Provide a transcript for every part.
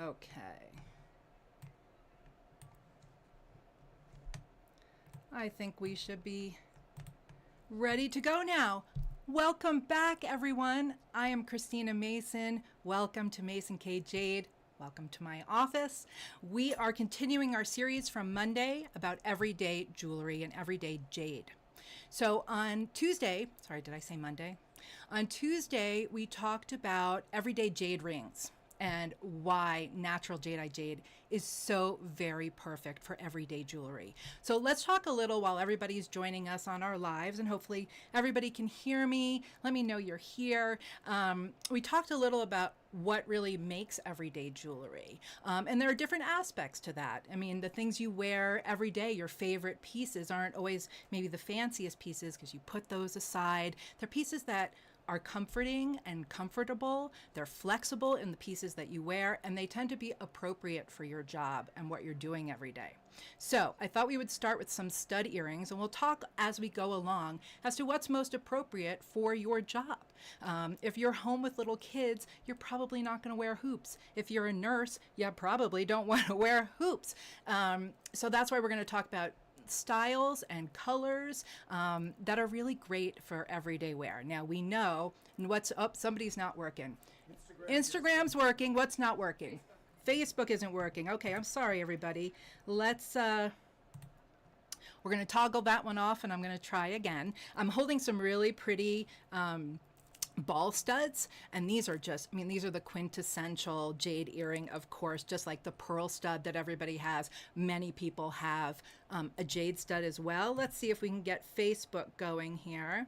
Okay. I think we should be ready to go now. Welcome back, everyone. I am Christina Mason. Welcome to Mason K. Jade. Welcome to my office. We are continuing our series from Monday about everyday jewelry and everyday jade. So on Tuesday, sorry, did I say Monday? On Tuesday, we talked about everyday jade rings and why natural Jadeite jade is so very perfect for everyday jewelry. So let's talk a little while everybody's joining us on our lives, and hopefully everybody can hear me. Let me know you're here. We talked a little about what really makes everyday jewelry. And there are different aspects to that. I mean, the things you wear every day, your favorite pieces aren't always maybe the fanciest pieces because you put those aside. They're pieces that are comforting and comfortable. They're flexible in the pieces that you wear, and they tend to be appropriate for your job and what you're doing every day. So I thought we would start with some stud earrings, and we'll talk as we go along as to what's most appropriate for your job. If you're home with little kids, you're probably not going to wear hoops. If you're a nurse, you probably don't want to wear hoops. So that's why we're going to talk about styles and colors that are really great for everyday wear. Now we know what's up. Somebody's not working. Instagram's working. What's not working? Facebook isn't working. Okay, I'm sorry, everybody. Let's we're going to toggle that one off, and I'm going to try again. I'm holding some really pretty ball studs, and these are just, I mean, these are the quintessential jade earring, of course, just like the pearl stud that everybody has. Many people have a jade stud as well. Let's see if we can get Facebook going here.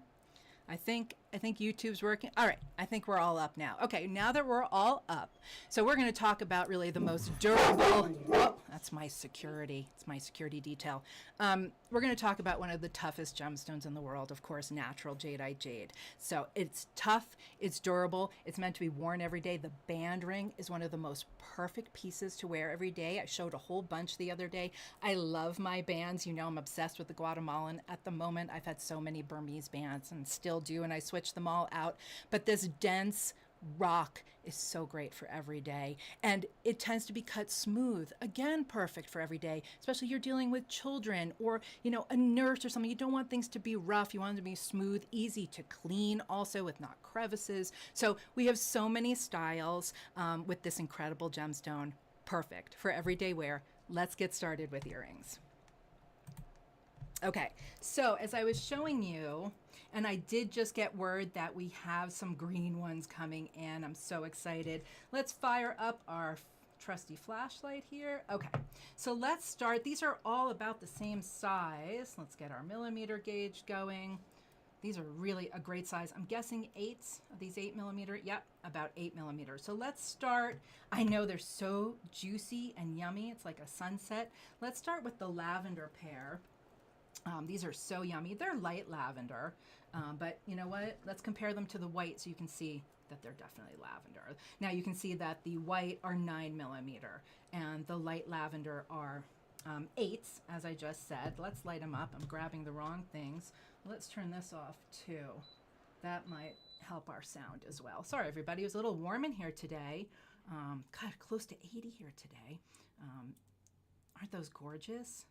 I think YouTube's working. All right, I think we're all up now. Okay, now that we're all up, so we're going to talk about really the most durable. Oh, that's my security. It's my security detail. We're going to talk about one of the toughest gemstones in the world, of course, natural Jadeite jade. So it's tough, it's durable, it's meant to be worn every day. The band ring is one of the most perfect pieces to wear every day. I showed a whole bunch the other day. I love my bands. You know, I'm obsessed with the Guatemalan at the moment. I've had so many Burmese bands and still do, and I switch them all out. But this dense rock is so great for every day, and it tends to be cut smooth, again perfect for every day, especially you're dealing with children or, you know, a nurse or something. You don't want things to be rough. You want them to be smooth, easy to clean, also with not crevices. So we have so many styles with this incredible gemstone, perfect for everyday wear. Let's get started with earrings. Okay, so as I was showing you, and I did just get word that we have some green ones coming in. I'm so excited. Let's fire up our trusty flashlight here. Okay, so let's start. These are all about the same size. Let's get our millimeter gauge going. These are really a great size. I'm guessing 8s, these 8mm. Yep, about 8mm. So let's start. I know they're so juicy and yummy. It's like a sunset. Let's start with the lavender pair. These are so yummy. They're light lavender, but you know what? Let's compare them to the white so you can see that they're definitely lavender. Now you can see that the white are 9mm and the light lavender are 8s, as I just said. Let's light them up. I'm grabbing the wrong things. Let's turn this off too. That might help our sound as well. Sorry, everybody. It was a little warm in here today. God, close to 80 here today. Aren't those gorgeous?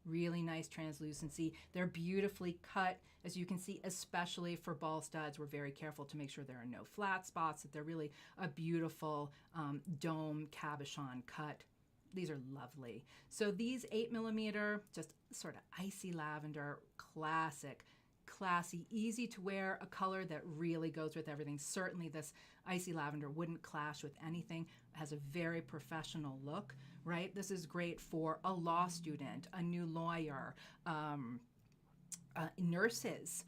Really nice translucency. They're beautifully cut, as you can see, especially for ball studs. We're very careful to make sure there are no flat spots, that they're really a beautiful dome cabochon cut. These are lovely. So these 8mm, just sort of icy lavender, classic, classy, easy to wear, a color that really goes with everything. Certainly this icy lavender wouldn't clash with anything. It has a very professional look, right? This is great for a law student, a new lawyer, nurses,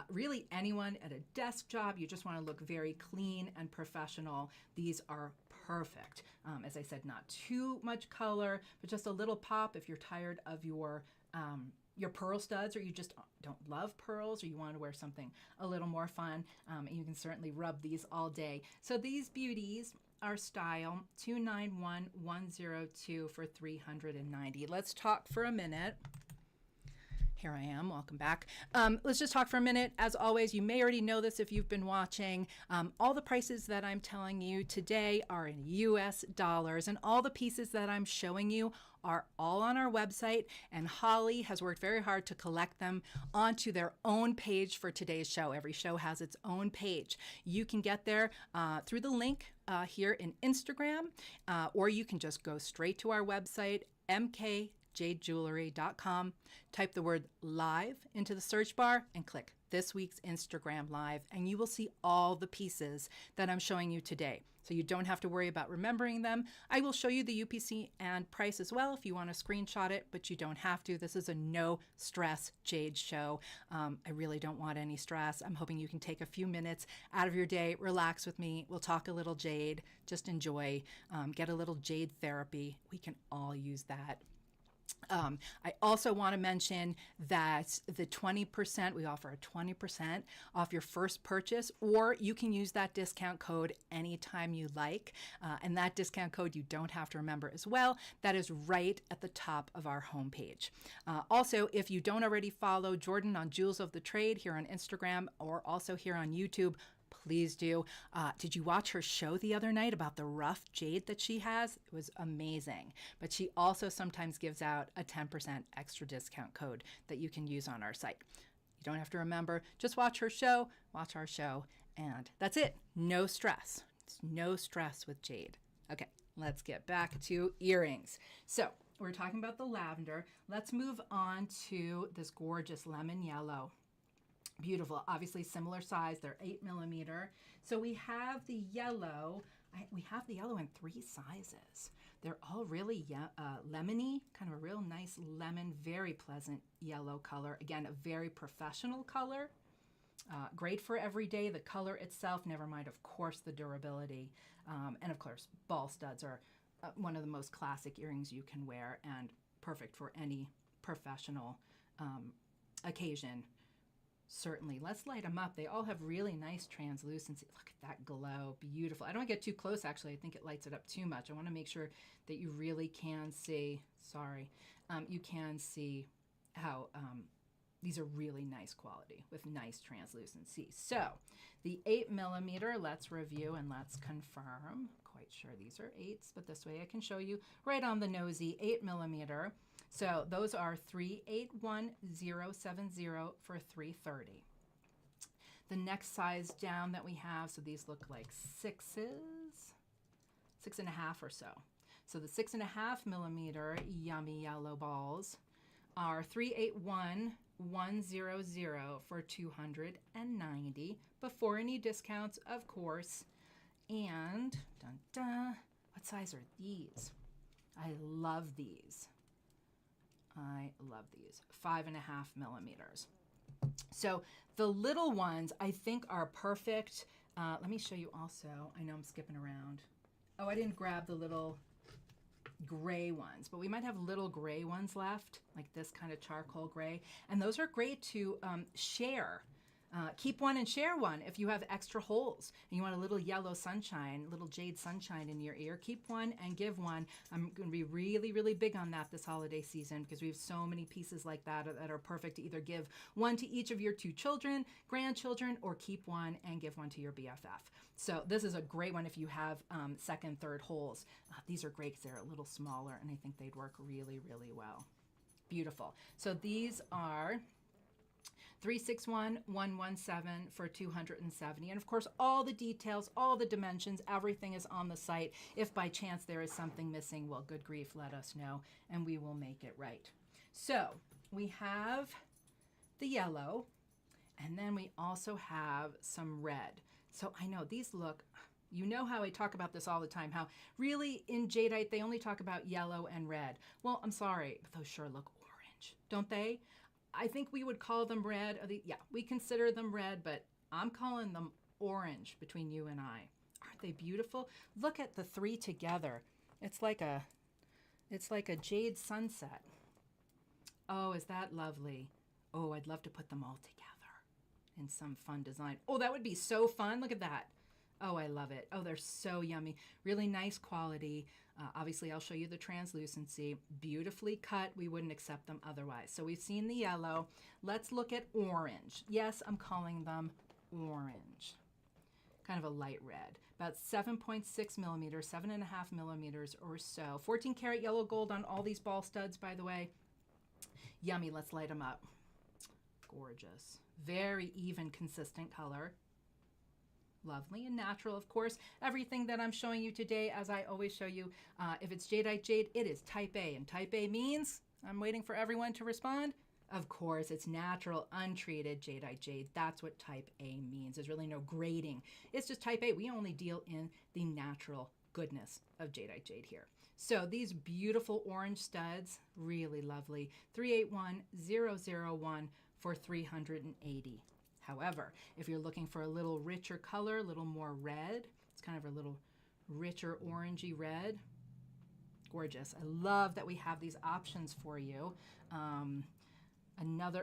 really anyone at a desk job. You just want to look very clean and professional. These are perfect. As I said, not too much color, but just a little pop if you're tired of your pearl studs, or you just don't love pearls, or you want to wear something a little more fun. And you can certainly rub these all day. So these beauties are style 291102 for $390. Let's talk for a minute. Here I am. Welcome back. Let's just talk for a minute. As always, you may already know this if you've been watching. All the prices that I'm telling you today are in US dollars, and all the pieces that I'm showing you are all on our website, and Holly has worked very hard to collect them onto their own page for today's show. Every show has its own page. You can get there through the link here in Instagram, or you can just go straight to our website, mkjadejewelry.com, type the word live into the search bar and click this week's Instagram live, and you will see all the pieces that I'm showing you today. So you don't have to worry about remembering them. I will show you the UPC and price as well if you want to screenshot it, but you don't have to. This is a no stress Jade show. I really don't want any stress. I'm hoping you can take a few minutes out of your day, relax with me. We'll talk a little Jade, just enjoy, get a little Jade therapy. We can all use that. I also want to mention that the 20%, we offer a 20% off your first purchase, or you can use that discount code anytime you like. And that discount code you don't have to remember as well. That is right at the top of our homepage. Also, if you don't already follow Jordan on Jewels of the Trade here on Instagram or also here on YouTube, please do. Did you watch her show the other night about the rough jade that she has? It was amazing. But she also sometimes gives out a 10% extra discount code that you can use on our site. You don't have to remember. Just watch her show, watch our show, and that's it. No stress. It's no stress with Jade. Okay, let's get back to earrings. So we're talking about the lavender. Let's move on to this gorgeous lemon yellow. Beautiful, obviously similar size. They're 8mm. So we have the yellow. We have the yellow in 3 sizes. They're all really lemony, kind of a real nice lemon, very pleasant yellow color. Again, a very professional color. Great for every day. The color itself, never mind, of course, the durability. And of course, ball studs are one of the most classic earrings you can wear and perfect for any professional occasion. Certainly. Let's light them up. They all have really nice translucency. Look at that glow. Beautiful. I don't get too close, actually. I think it lights it up too much. I want to make sure that you really can see, you can see how these are really nice quality with nice translucency. So the 8mm, let's review and let's confirm. Quite sure these are 8s, but this way I can show you right on the nosy, 8mm. So those are 381070 for $330. The next size down that we have, so these look like 6s, 6.5 or so. So the 6.5mm yummy yellow balls are 381100 for $290 before any discounts, of course. And dun dun, what size are these? I love these. 5.5mm. So the little ones I think are perfect. Let me show you also. I know I'm skipping around. Oh, I didn't grab the little gray ones, but we might have little gray ones left, like this kind of charcoal gray. And those are great to share. Keep one and share one if you have extra holes and you want a little yellow sunshine, little jade sunshine in your ear. Keep one and give one. I'm going to be really, really big on that this holiday season because we have so many pieces like that that are perfect to either give one to each of your 2 children, grandchildren, or keep one and give one to your BFF. So this is a great one if you have second, third holes. These are great because they're a little smaller and I think they'd work really, really well. Beautiful. So these are 361117 for $270. And of course, all the details, all the dimensions, everything is on the site. If by chance there is something missing, well, good grief, let us know and we will make it right. So we have the yellow and then we also have some red. So I know these look, you know how I talk about this all the time, how really in Jadeite, they only talk about yellow and red. Well, I'm sorry, but those sure look orange, don't they? I think we would call them red. Yeah, we consider them red, but I'm calling them orange between you and I. Aren't they beautiful? Look at the 3 together. It's like a jade sunset. Oh, is that lovely? Oh, I'd love to put them all together in some fun design. Oh, that would be so fun. Look at that. Oh, I love it. Oh, they're so yummy. Really nice quality. Obviously, I'll show you the translucency. Beautifully cut. We wouldn't accept them otherwise. So we've seen the yellow. Let's look at orange. Yes, I'm calling them orange. Kind of a light red. About 7.6 millimeters, 7.5 millimeters or so. 14 karat yellow gold on all these ball studs, by the way. Yummy. Let's light them up. Gorgeous. Very even, consistent color. Lovely and natural, of course. Everything that I'm showing you today, as I always show you, if it's Jadeite Jade, it is type A. And type A means, I'm waiting for everyone to respond. Of course, it's natural, untreated Jadeite Jade. That's what type A means. There's really no grading. It's just type A. We only deal in the natural goodness of Jadeite Jade here. So these beautiful orange studs, really lovely. 381001 for $380. However, if you're looking for a little richer color, a little more red, it's kind of a little richer orangey red. Gorgeous. I love that we have these options for you.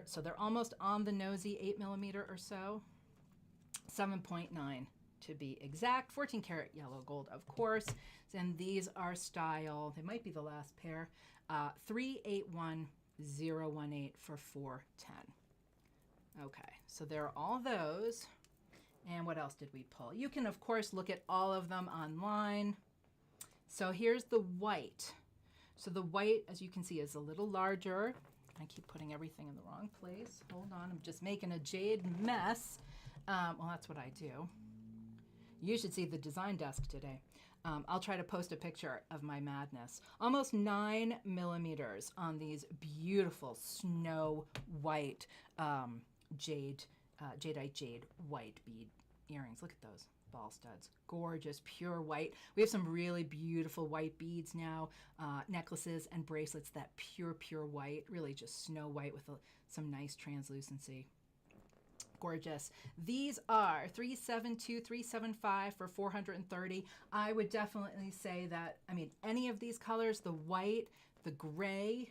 So they're almost on the nosy, 8 millimeter or so. 7.9 to be exact. 14 karat yellow gold, of course. And these are style, they might be the last pair, 381018 for $410. Okay, so there are all those. And what else did we pull? You can, of course, look at all of them online. So here's the white. So the white, as you can see, is a little larger. I keep putting everything in the wrong place. Hold on, I'm just making a jade mess. Well, that's what I do. You should see the design desk today. I'll try to post a picture of my madness. Almost 9 millimeters on these beautiful snow white Jadeite Jade white bead earrings. Look at those ball studs. Gorgeous, pure white. We have some really beautiful white beads now, necklaces and bracelets that pure white, really just snow white with some nice translucency. Gorgeous. These are 372, 375 for $430. I would definitely say that, I mean, any of these colors, the white, the gray,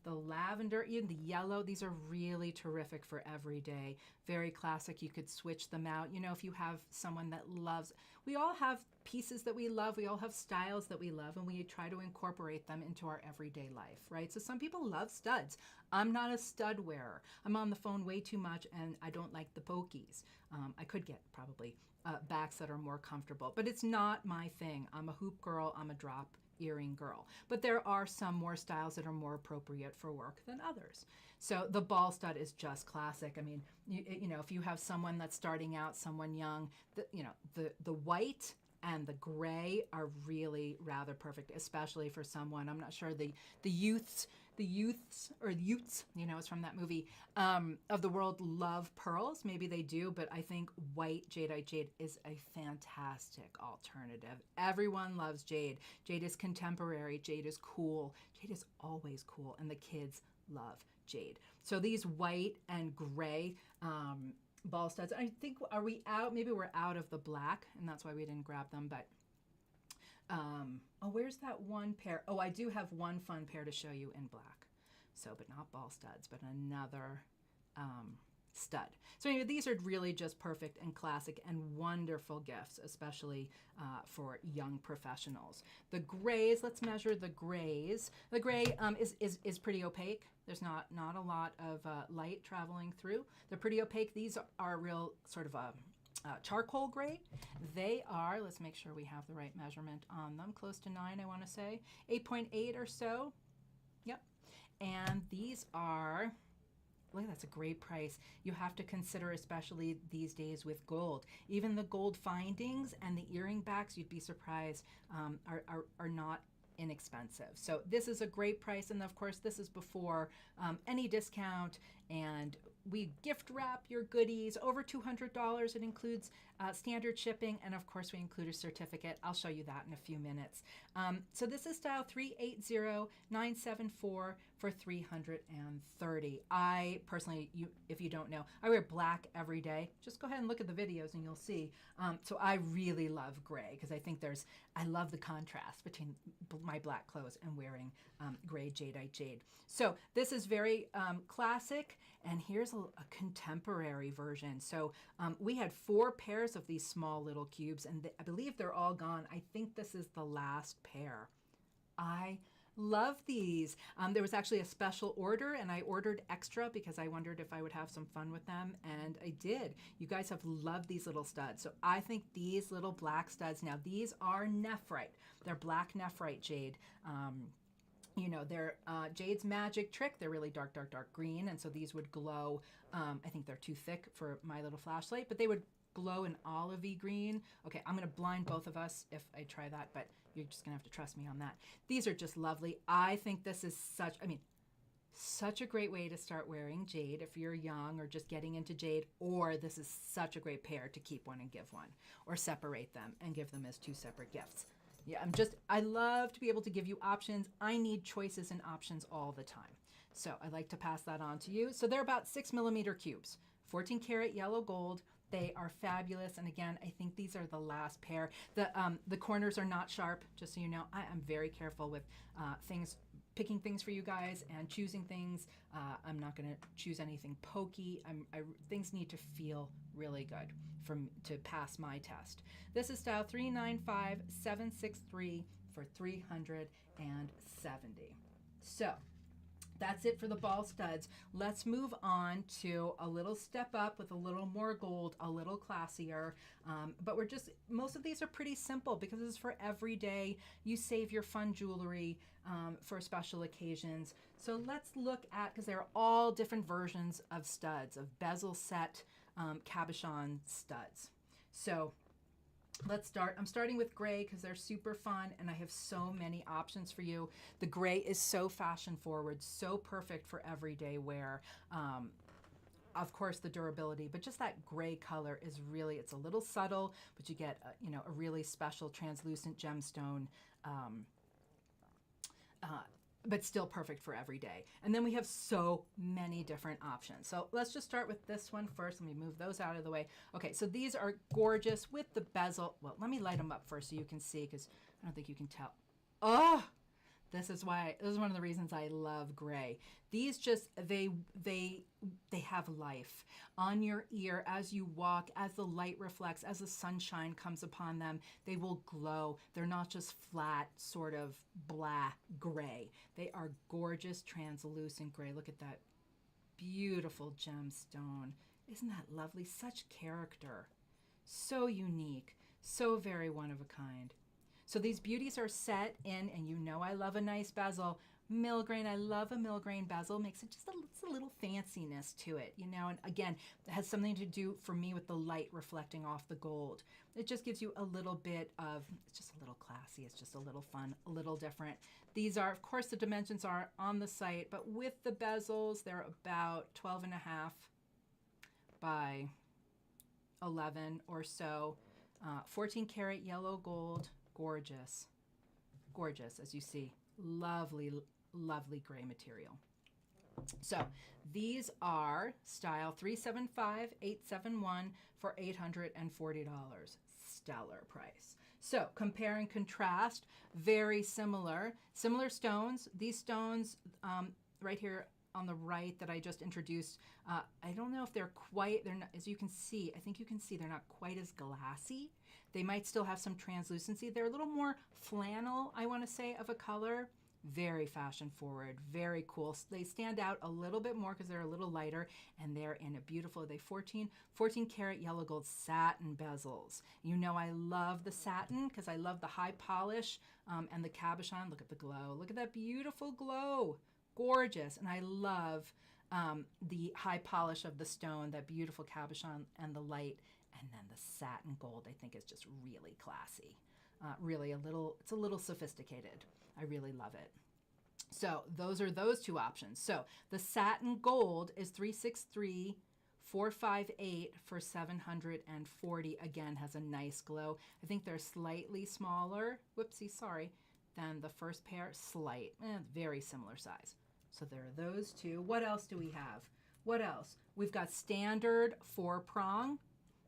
the lavender, even the yellow, these are really terrific for every day. Very classic. You could switch them out. You know, if you have someone that loves, we all have pieces that we love. We all have styles that we love, and we try to incorporate them into our everyday life, right? So some people love studs. I'm not a stud wearer. I'm on the phone way too much, and I don't like the pokies. I could get probably backs that are more comfortable, but it's not my thing. I'm a hoop girl. I'm a drop earring girl. But there are some more styles that are more appropriate for work than others. So the ball stud is just classic. I mean, you know, if you have someone that's starting out, someone young, the white and the gray are really rather perfect, especially for someone, I'm not sure, the youths, you know, it's from that movie, of the world love pearls. Maybe they do, but I think white Jadeite Jade is a fantastic alternative. Everyone loves Jade. Jade is contemporary. Jade is cool. Jade is always cool, and the kids love Jade. So these white and gray ball studs, I think, are we out? Maybe we're out of the black, and that's why we didn't grab them, but oh, where's that one pair? Oh, I do have one fun pair to show you in black. So, but not ball studs, but another stud. So anyway, these are really just perfect and classic and wonderful gifts, especially for young professionals. The grays, let's measure the grays. The gray is pretty opaque. There's not a lot of light traveling through. They're pretty opaque. These are real sort of a charcoal gray. They are, let's make sure we have the right measurement on them, close to 9, I want to say, 8.8 or so. Yep. And these are, look, that's a great price. You have to consider, especially these days with gold. Even the gold findings and the earring backs, you'd be surprised, are not inexpensive. So this is a great price, and of course this is before any discount, and we gift wrap your goodies over $200. It includes standard shipping, and of course we include a certificate. I'll show you that in a few minutes. So this is style 380974 for $330. I personally, if you don't know, I wear black every day. Just go ahead and look at the videos and you'll see. So I really love gray because I think I love the contrast between my black clothes and wearing gray Jadeite jade. So this is very classic, and here's a contemporary version. So we had 4 pairs of these small little cubes, and I believe they're all gone. I think this is the last pair. I love these. There was actually a special order, and I ordered extra because I wondered if I would have some fun with them, and I did. You guys have loved these little studs. So I think these little black studs, now these are nephrite. They're black nephrite jade. You know, they're Jade's magic trick. They're really dark, dark, dark green, and so these would glow. I think they're too thick for my little flashlight, but they would glow an olivey green. Okay, I'm going to blind both of us if I try that, but you're just going to have to trust me on that. These are just lovely. I think this is such a great way to start wearing jade if you're young or just getting into jade, or this is such a great pair to keep one and give one, or separate them and give them as 2 separate gifts. Yeah, I love to be able to give you options. I need choices and options all the time. So I like to pass that on to you. So they're about 6mm cubes, 14 karat yellow gold. They are fabulous. And again, I think these are the last pair. The corners are not sharp, just so you know. I am very careful with picking things for you guys and choosing things. I'm not going to choose anything pokey. Things need to feel really good to pass my test. This is style 395763 for $370. So that's it for the ball studs. Let's move on to a little step up with a little more gold, a little classier. But most of these are pretty simple because this is for every day. You save your fun jewelry for special occasions. So let's look at, because there are all different versions of studs, of bezel set cabochon studs. So let's start. I'm starting with gray because they're super fun and I have so many options for you. The gray is so fashion forward, so perfect for everyday wear. Of course, the durability, but just that gray color is really, it's a little subtle, but you get a really special translucent gemstone, but still perfect for every day. And then we have so many different options. So let's just start with this one first. Let me move those out of the way. Okay, so these are gorgeous with the bezel. Well, let me light them up first so you can see, because I don't think you can tell. Oh, this is one of the reasons I love gray. These just, they have life on your ear as you walk, as the light reflects, as the sunshine comes upon them, they will glow. They're not just flat, sort of blah gray. They are gorgeous, translucent gray. Look at that beautiful gemstone. Isn't that lovely? Such character. So unique. So very one of a kind. So these beauties are set in, and you know I love a nice bezel. Milligrain, I love a milligrain bezel. Makes it just a little fanciness to it, and again, it has something to do for me with the light reflecting off the gold. It just gives you a little bit of, it's just a little classy, it's just a little fun, a little different. These are, of course, the dimensions are on the site, but with the bezels, they're about 12.5 by 11 or so. 14 karat yellow gold. Gorgeous, gorgeous, as you see. Lovely, lovely gray material. So these are style 375871 for $840. Stellar price. So compare and contrast, very similar stones. These stones right here on the right that I just introduced, I don't know if they're not, as you can see, I think you can see they're not quite as glassy. They might still have some translucency. They're a little more flannel, I want to say, of a color. Very fashion forward, very cool. They stand out a little bit more because they're a little lighter, and they're in a beautiful, 14 karat yellow gold satin bezels. You know I love the satin because I love the high polish and the cabochon. Look at the glow. Look at that beautiful glow. Gorgeous. And I love the high polish of the stone, that beautiful cabochon and the light, and then the satin gold I think is just really classy. Really it's a little sophisticated. I really love it. So those are those 2 options. So the satin gold is 363458 for $740. Again, has a nice glow. I think they're slightly smaller, than the first pair. Very similar size. So there are those two. What else do we have? What else? We've got standard 4-prong. You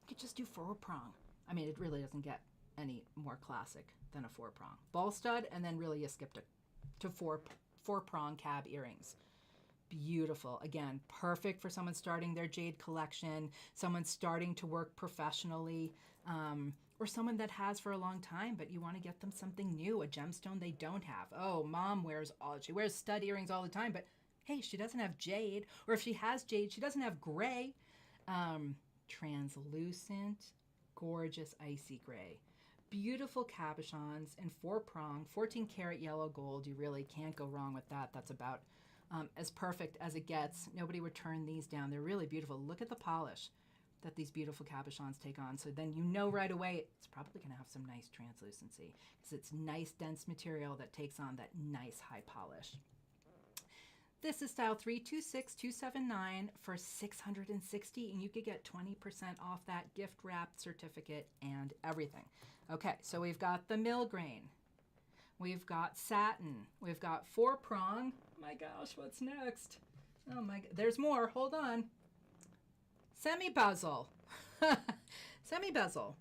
could just do 4-prong. I mean, it really doesn't get any more classic than a 4-prong. Ball stud, and then really you skip to 4-prong cab earrings. Beautiful. Again, perfect for someone starting their jade collection, someone starting to work professionally, or someone that has for a long time, but you want to get them something new, a gemstone they don't have. Oh, mom she wears stud earrings all the time, but hey, she doesn't have jade, or if she has jade, she doesn't have gray. Translucent, gorgeous icy gray. Beautiful cabochons in 4-prong, 14 karat yellow gold. You really can't go wrong with that. That's about as perfect as it gets. Nobody would turn these down. They're really beautiful. Look at the polish that these beautiful cabochons take on. So then you know right away it's probably going to have some nice translucency because it's nice dense material that takes on that nice high polish. This is style 326279 for $660, and you could get 20% off that gift wrap certificate and everything. Okay, so we've got the mill grain. We've got satin. We've got 4-prong. My gosh, what's next? Oh my God, there's more. Hold on. Semi-bezel. Semi-bezel.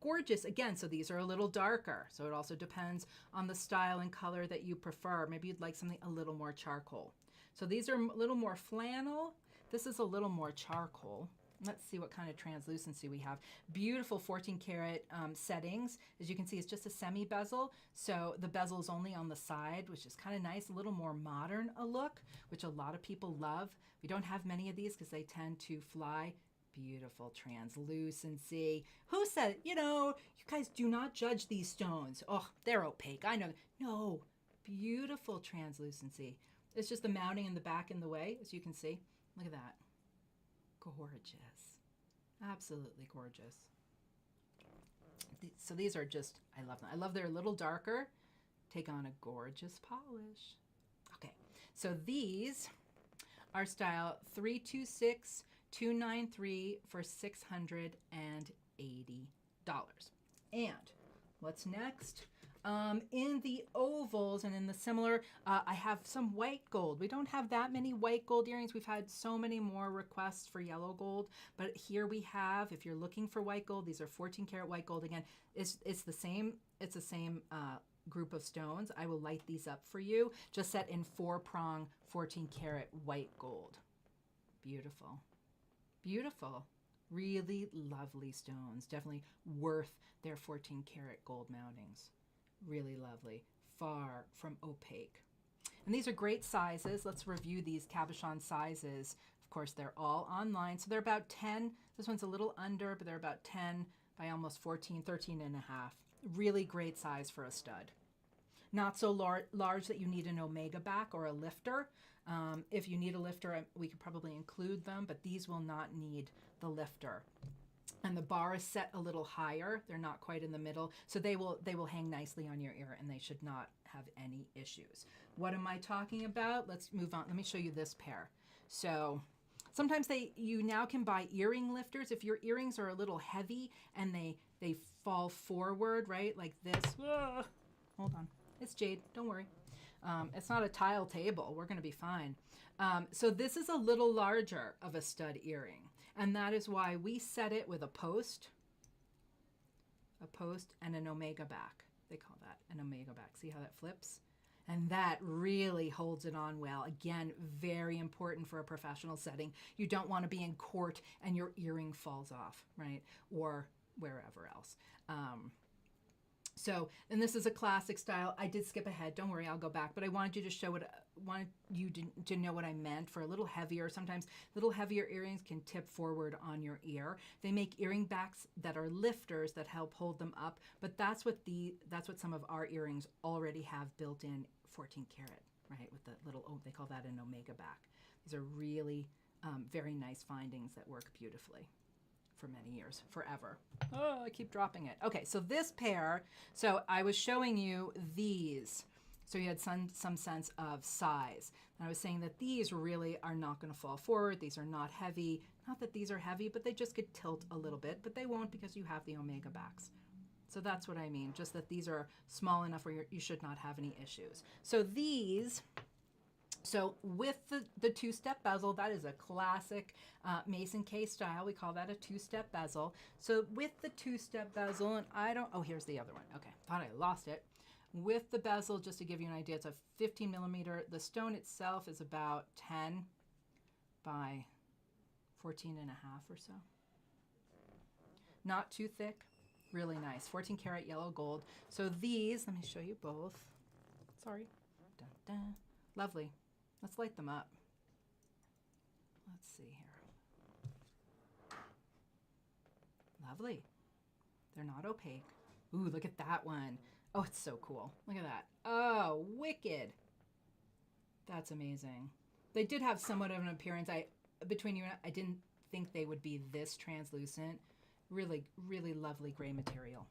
Gorgeous. Again, so these are a little darker. So it also depends on the style and color that you prefer. Maybe you'd like something a little more charcoal. So these are a little more flannel. This is a little more charcoal. Let's see what kind of translucency we have. Beautiful 14 karat settings. As you can see, it's just a semi-bezel. So the bezel is only on the side, which is kind of nice, a little more modern a look, which a lot of people love. We don't have many of these because they tend to fly. Beautiful translucency. Who said, you guys do not judge these stones. Oh, they're opaque. I know. No, beautiful translucency. It's just the mounting in the back in the way, as you can see. Look at that. Gorgeous. Absolutely gorgeous. So these are just, I love them. I love they're a little darker. Take on a gorgeous polish. Okay, so these are style 326293 for $680. And what's next? In the ovals and in the similar, I have some white gold. We don't have that many white gold earrings. We've had so many more requests for yellow gold, but here we have, if you're looking for white gold, these are 14 karat white gold. Again, it's the same group of stones. I will light these up for you, just set in 4-prong 14 karat white gold. Beautiful. Beautiful. Really lovely stones. Definitely worth their 14 karat gold mountings. Really lovely. Far from opaque. And these are great sizes. Let's review these cabochon sizes. Of course, they're all online. So they're about 10. This one's a little under, but they're about 10 by almost 14, 13 and a half. Really great size for a stud. Not so large that you need an omega back or a lifter. If you need a lifter, we could probably include them, but these will not need the lifter. And the bar is set a little higher. They're not quite in the middle. So they will hang nicely on your ear and they should not have any issues. What am I talking about? Let's move on. Let me show you this pair. So sometimes you now can buy earring lifters. If your earrings are a little heavy and they fall forward, right? Like this. Hold on. It's Jade. Don't worry. It's not a tile table. We're going to be fine. So this is a little larger of a stud earring. And that is why we set it with a post and an omega back. They call that an omega back. See how that flips? And that really holds it on well. Again, very important for a professional setting. You don't want to be in court and your earring falls off, right? Or wherever else. And this is a classic style. I did skip ahead. Don't worry, I'll go back. But I wanted you to know what I meant for a little heavier. Sometimes little heavier earrings can tip forward on your ear. They make earring backs that are lifters that help hold them up. But that's what some of our earrings already have built in 14 karat, right? With the little, they call that an omega back. These are really very nice findings that work beautifully. For many years, forever. Oh, I keep dropping it. Okay, so this pair, so I was showing you these. So you had some sense of size. And I was saying that these really are not going to fall forward. These are not heavy. Not that these are heavy, but they just could tilt a little bit, but they won't because you have the omega backs. So that's what I mean, just that these are small enough where you should not have any issues. So these So with the two-step bezel, that is a classic Mason K style. We call that a two-step bezel. So with the two-step bezel, and oh, here's the other one. Okay, thought I lost it. With the bezel, just to give you an idea, it's a 15 millimeter. The stone itself is about 10 by 14 and a half or so. Not too thick, really nice. 14 karat yellow gold. So these, let me show you both. Sorry. Dun, dun. Lovely. Let's light them up. Let's see here. Lovely. They're not opaque. Ooh, look at that one. Oh, it's so cool. Look at that. Oh, wicked. That's amazing. They did have somewhat of an appearance. Between you and I didn't think they would be this translucent. Really, really lovely gray material.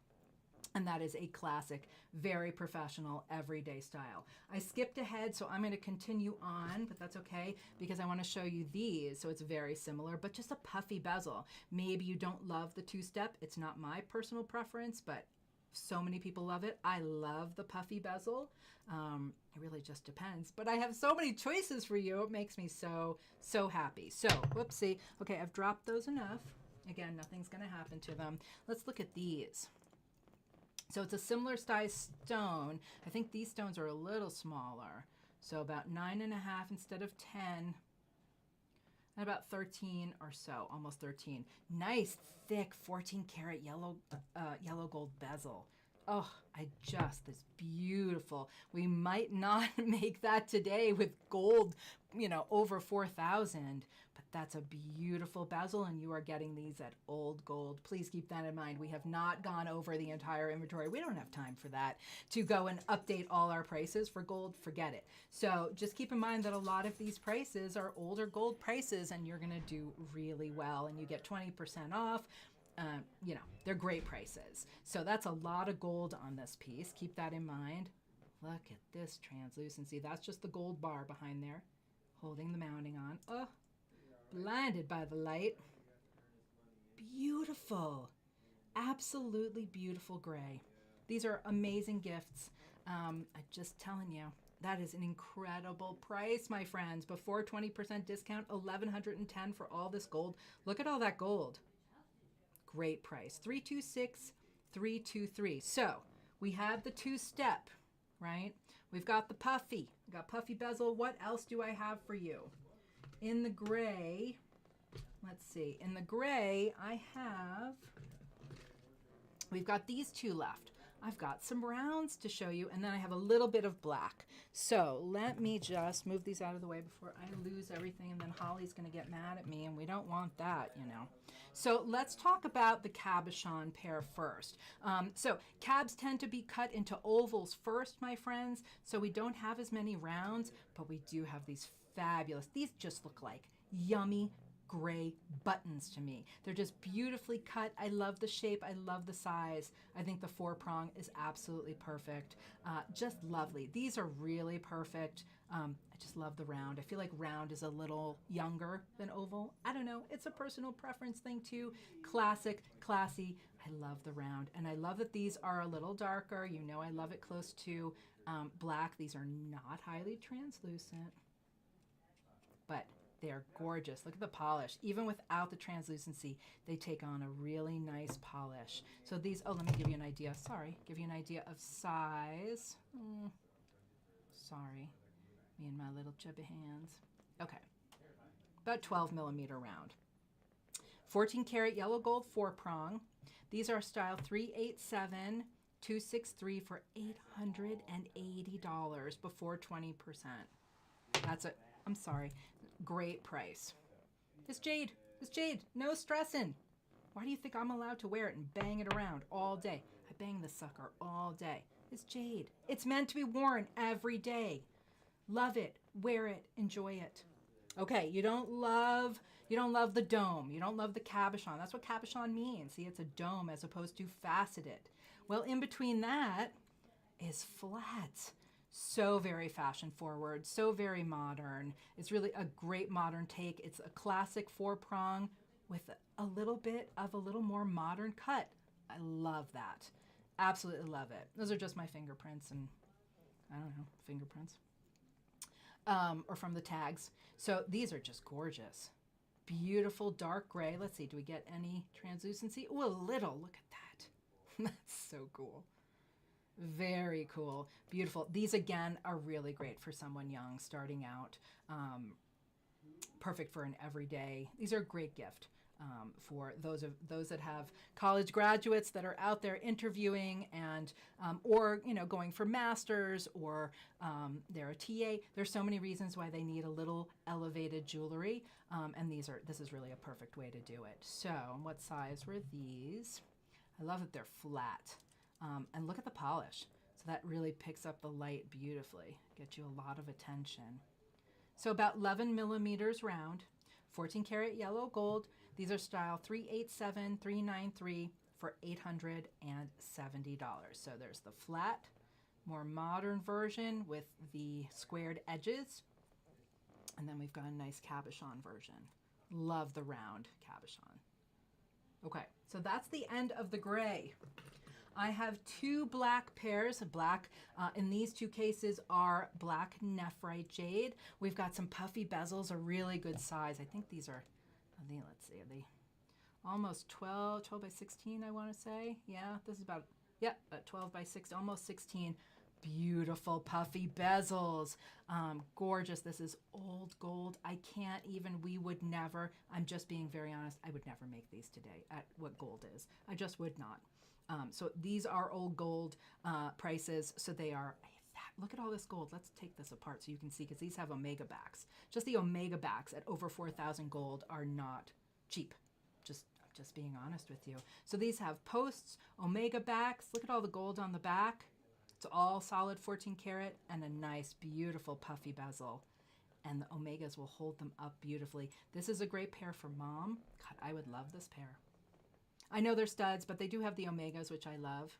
And that is a classic, very professional, everyday style. I skipped ahead, so I'm going to continue on, but that's okay because I want to show you these. So it's very similar, but just a puffy bezel. Maybe you don't love the two-step. It's not my personal preference, but so many people love it. I love the puffy bezel. It really just depends. But I have so many choices for you. It makes me so, so happy. So, whoopsie. Okay, I've dropped those enough. Again, nothing's going to happen to them. Let's look at these. So it's a similar size stone. I think these stones are a little smaller. So about 9.5 instead of 10. And about 13 or so, almost 13. Nice, thick 14 karat yellow gold bezel. Oh, this beautiful. We might not make that today with gold, over 4,000, but that's a beautiful bezel and you are getting these at old gold. Please keep that in mind. We have not gone over the entire inventory. We don't have time for that to go and update all our prices for gold. Forget it. So just keep in mind that a lot of these prices are older gold prices and you're going to do really well and you get 20% off. They're great prices. So that's a lot of gold on this piece. Keep that in mind. Look at this translucency. That's just the gold bar behind there, holding the mounting on. Oh, blinded by the light. Beautiful. Absolutely beautiful gray. These are amazing gifts. I'm just telling you, that is an incredible price, my friends. Before 20% discount, $1,110 for all this gold. Look at all that gold. Great price. $326,323. So we have the two-step, right? We've got the puffy. We've got puffy bezel. What else do I have for you? In the gray, let's see. In the gray, we've got these two left. I've got some rounds to show you, and then I have a little bit of black. So let me just move these out of the way before I lose everything, and then Holly's going to get mad at me, and we don't want that, So let's talk about the cabochon pair first. So cabs tend to be cut into ovals first, my friends, so we don't have as many rounds, but we do have these fabulous. These just look like yummy gray buttons to me. They're just beautifully cut. I love the shape. I love the size. I think the 4-prong is absolutely perfect. Just lovely. These are really perfect. I just love the round. I feel like round is a little younger than oval. I don't know. It's a personal preference thing too. Classic, classy. I love the round. And I love that these are a little darker. I love it close to black. These are not highly translucent, but they're gorgeous. Look at the polish. Even without the translucency, they take on a really nice polish. So these, let me give you an idea. Sorry, give you an idea of size. Sorry, me and my little chubby hands. Okay, about 12 millimeter round. 14 karat yellow gold 4-prong. These are style 387263 for $880 before 20%. I'm sorry. Great price. It's Jade. No stressing. Why do you think I'm allowed to wear it and bang it around all day? I bang the sucker all day. It's Jade. It's meant to be worn every day. Love it. Wear it. Enjoy it. Okay, you don't love the dome. You don't love the cabochon. That's what cabochon means. See, it's a dome as opposed to faceted. Well, in between that is flat. So very fashion forward, so very modern. It's really a great modern take. It's a classic 4-prong with a little bit of a little more modern cut. I love that. Absolutely love it. Those are just my fingerprints and I don't know, fingerprints. or from the tags. So these are just gorgeous. Beautiful dark gray. Let's see, do we get any translucency? Oh, a little. Look at that. That's so cool. Very cool. Beautiful. These, again, are really great for someone young starting out. Perfect for an everyday. These are a great gift for those that have college graduates that are out there interviewing and or going for masters, or they're a TA. There's so many reasons why they need a little elevated jewelry, and this is really a perfect way to do it. So what size were these? I love that they're flat, and look at the polish. So that really picks up the light beautifully. Gets you a lot of attention. So about 11 millimeters round, 14 karat yellow gold. These are style 387393 for $870. So there's the flat, more modern version with the squared edges. And then we've got a nice cabochon version. Love the round cabochon. Okay, so that's the end of the gray. I have two black pairs. Black in these two cases are black nephrite jade. We've got some puffy bezels, a really good size. I think these are, let's see, are they almost 12 by 16, I want to say. Yeah, this is about, 12 by 6, almost 16. Beautiful puffy bezels. Gorgeous. This is old gold. I can't even, we would never, I'm just being very honest, I would never make these today at what gold is. I just would not. So these are old gold prices. So they are, look at all this gold. Let's take this apart so you can see, because these have omega backs. Just the omega backs at over 4,000 gold are not cheap. Just being honest with you. So these have posts, omega backs. Look at all the gold on the back. It's all solid 14 karat and a nice, beautiful puffy bezel. And the omegas will hold them up beautifully. This is a great pair for mom. God, I would love this pair. I know they're studs, but they do have the omegas, which I love.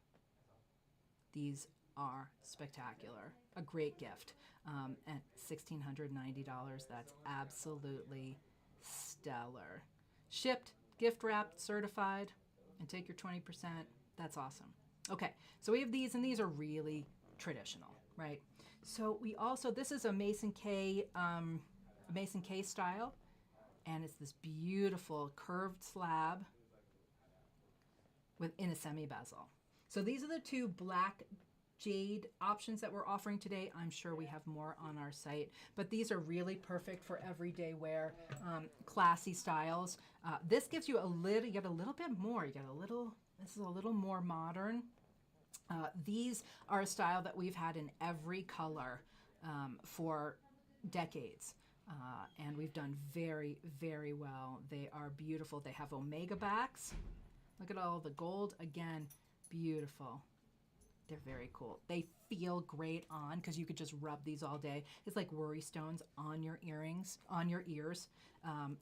These are spectacular. A great gift. At $1,690, that's absolutely stellar. Shipped, gift wrapped, certified, and take your 20%. That's awesome. Okay, so we have these, and these are really traditional, right? So we also, this is a Mason K style, and it's this beautiful curved slab within a semi bezel. So these are the two black jade options that we're offering today. I'm sure we have more on our site, but these are really perfect for everyday wear, classy styles. This gives you you get a little bit more. This is a little more modern. These are a style that we've had in every color for decades. And we've done very, very well. They are beautiful. They have omega backs. Look at all the gold. Again, beautiful. They're very cool. They feel great on, because you could just rub these all day. It's like worry stones on your earrings, on your ears.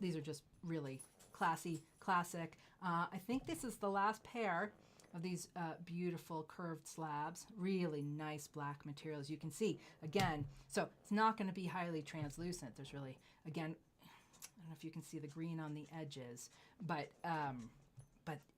These are just really classy, classic. I think this is the last pair of these beautiful curved slabs. Really nice black materials. You can see, again, so it's not going to be highly translucent. There's really, again, I don't know if you can see the green on the edges, but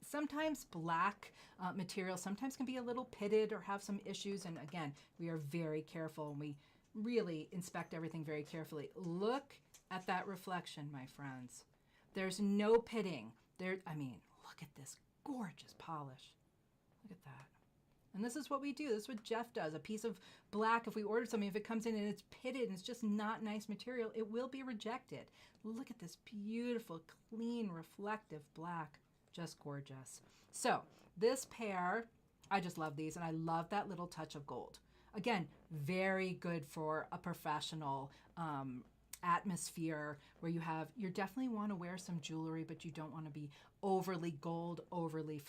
sometimes black material sometimes can be a little pitted or have some issues. And again, we are very careful, and we really inspect everything very carefully. Look at that reflection, my friends. There's no pitting. Look at this gorgeous polish. Look at that. And this is what we do. This is what Jeff does. A piece of black, if we order something, if it comes in and it's pitted and it's just not nice material, it will be rejected. Look at this beautiful, clean, reflective black. Just gorgeous. So this pair, I just love these, and I love that little touch of gold. Again, very good for a professional atmosphere where you definitely want to wear some jewelry, but you don't want to be overly gold, overly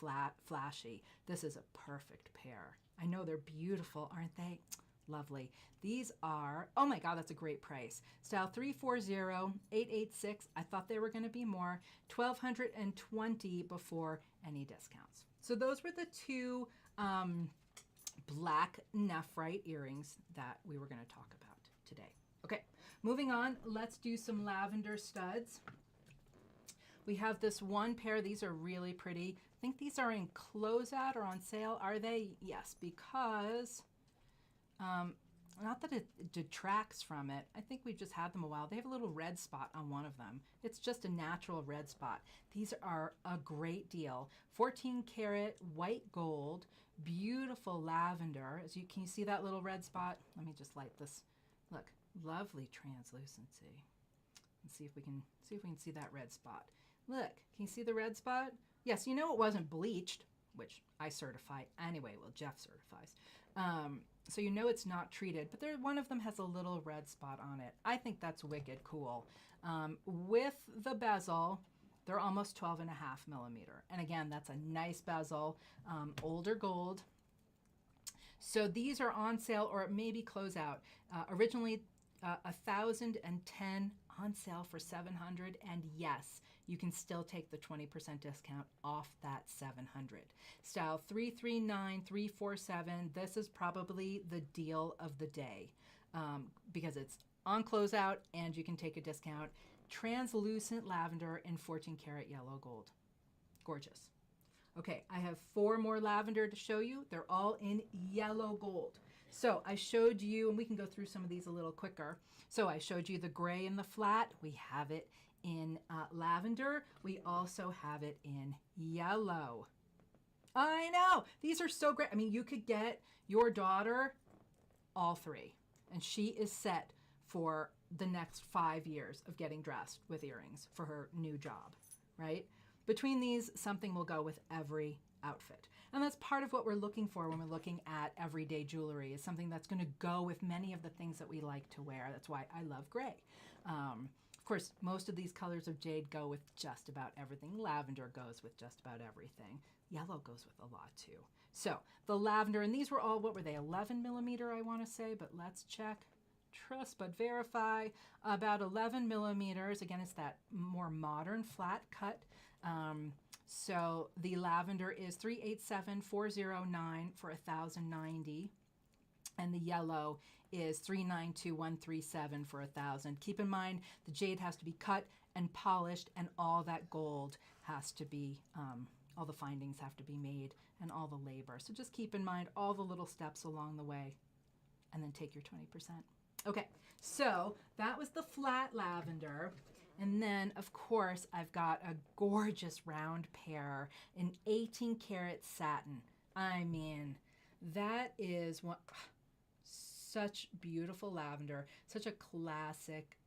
flashy. This is a perfect pair. I know they're beautiful, aren't they? Lovely. These are, oh my God, that's a great price. Style 340886. I thought they were going to be more. $1,220 before any discounts. So those were the two black nephrite earrings that we were going to talk about today. Okay, moving on, let's do some lavender studs. We have this one pair. These are really pretty. I think these are in closeout or on sale. Are they? Yes, because not that it detracts from it. I think we've just had them a while. They have a little red spot on one of them. It's just a natural red spot. These are a great deal. 14 karat white gold, beautiful lavender. Can you see that little red spot? Let me just light this. Look, lovely translucency. Let's see if we can see that red spot. Look, can you see the red spot? Yes, you know it wasn't bleached, which I certify anyway. Well, Jeff certifies. So you know it's not treated, but one of them has a little red spot on it. I think that's wicked cool. With the bezel, they're almost 12.5 millimeter. And again, that's a nice bezel, older gold. So these are on sale or maybe closeout. Originally 1,010, on sale for 700, and yes, you can still take the 20% discount off that 700. Style 339347. This is probably the deal of the day because it's on closeout and you can take a discount. Translucent lavender in 14 karat yellow gold. Gorgeous. Okay, I have 4 more lavender to show you. They're all in yellow gold. So I showed you, and we can go through some of these a little quicker. So I showed you the gray and the flat. We have it in lavender. We also have it in yellow. I know, these are so great. I mean, you could get your daughter all 3, and she is set for the next 5 years of getting dressed with earrings for her new job, right? Between these, something will go with every outfit. And that's part of what we're looking for when we're looking at everyday jewelry, is something that's going to go with many of the things that we like to wear. That's why I love gray. Of course, most of these colors of jade go with just about everything. Lavender goes with just about everything. Yellow goes with a lot too. So the lavender, and these were all, what were they, 11 millimeter, I want to say, but let's check. Trust but verify. About 11 millimeters. Again, it's that more modern flat cut. So the lavender is 387,409 for 1,090, and the yellow is 392,137 for 1,000. Keep in mind the jade has to be cut and polished, and all that gold has to be, all the findings have to be made, and all the labor. So just keep in mind all the little steps along the way, and then take your 20%. Okay, so that was the flat lavender. And then, of course, I've got a gorgeous round pair in 18 karat satin. I mean, that is such beautiful lavender, such a classic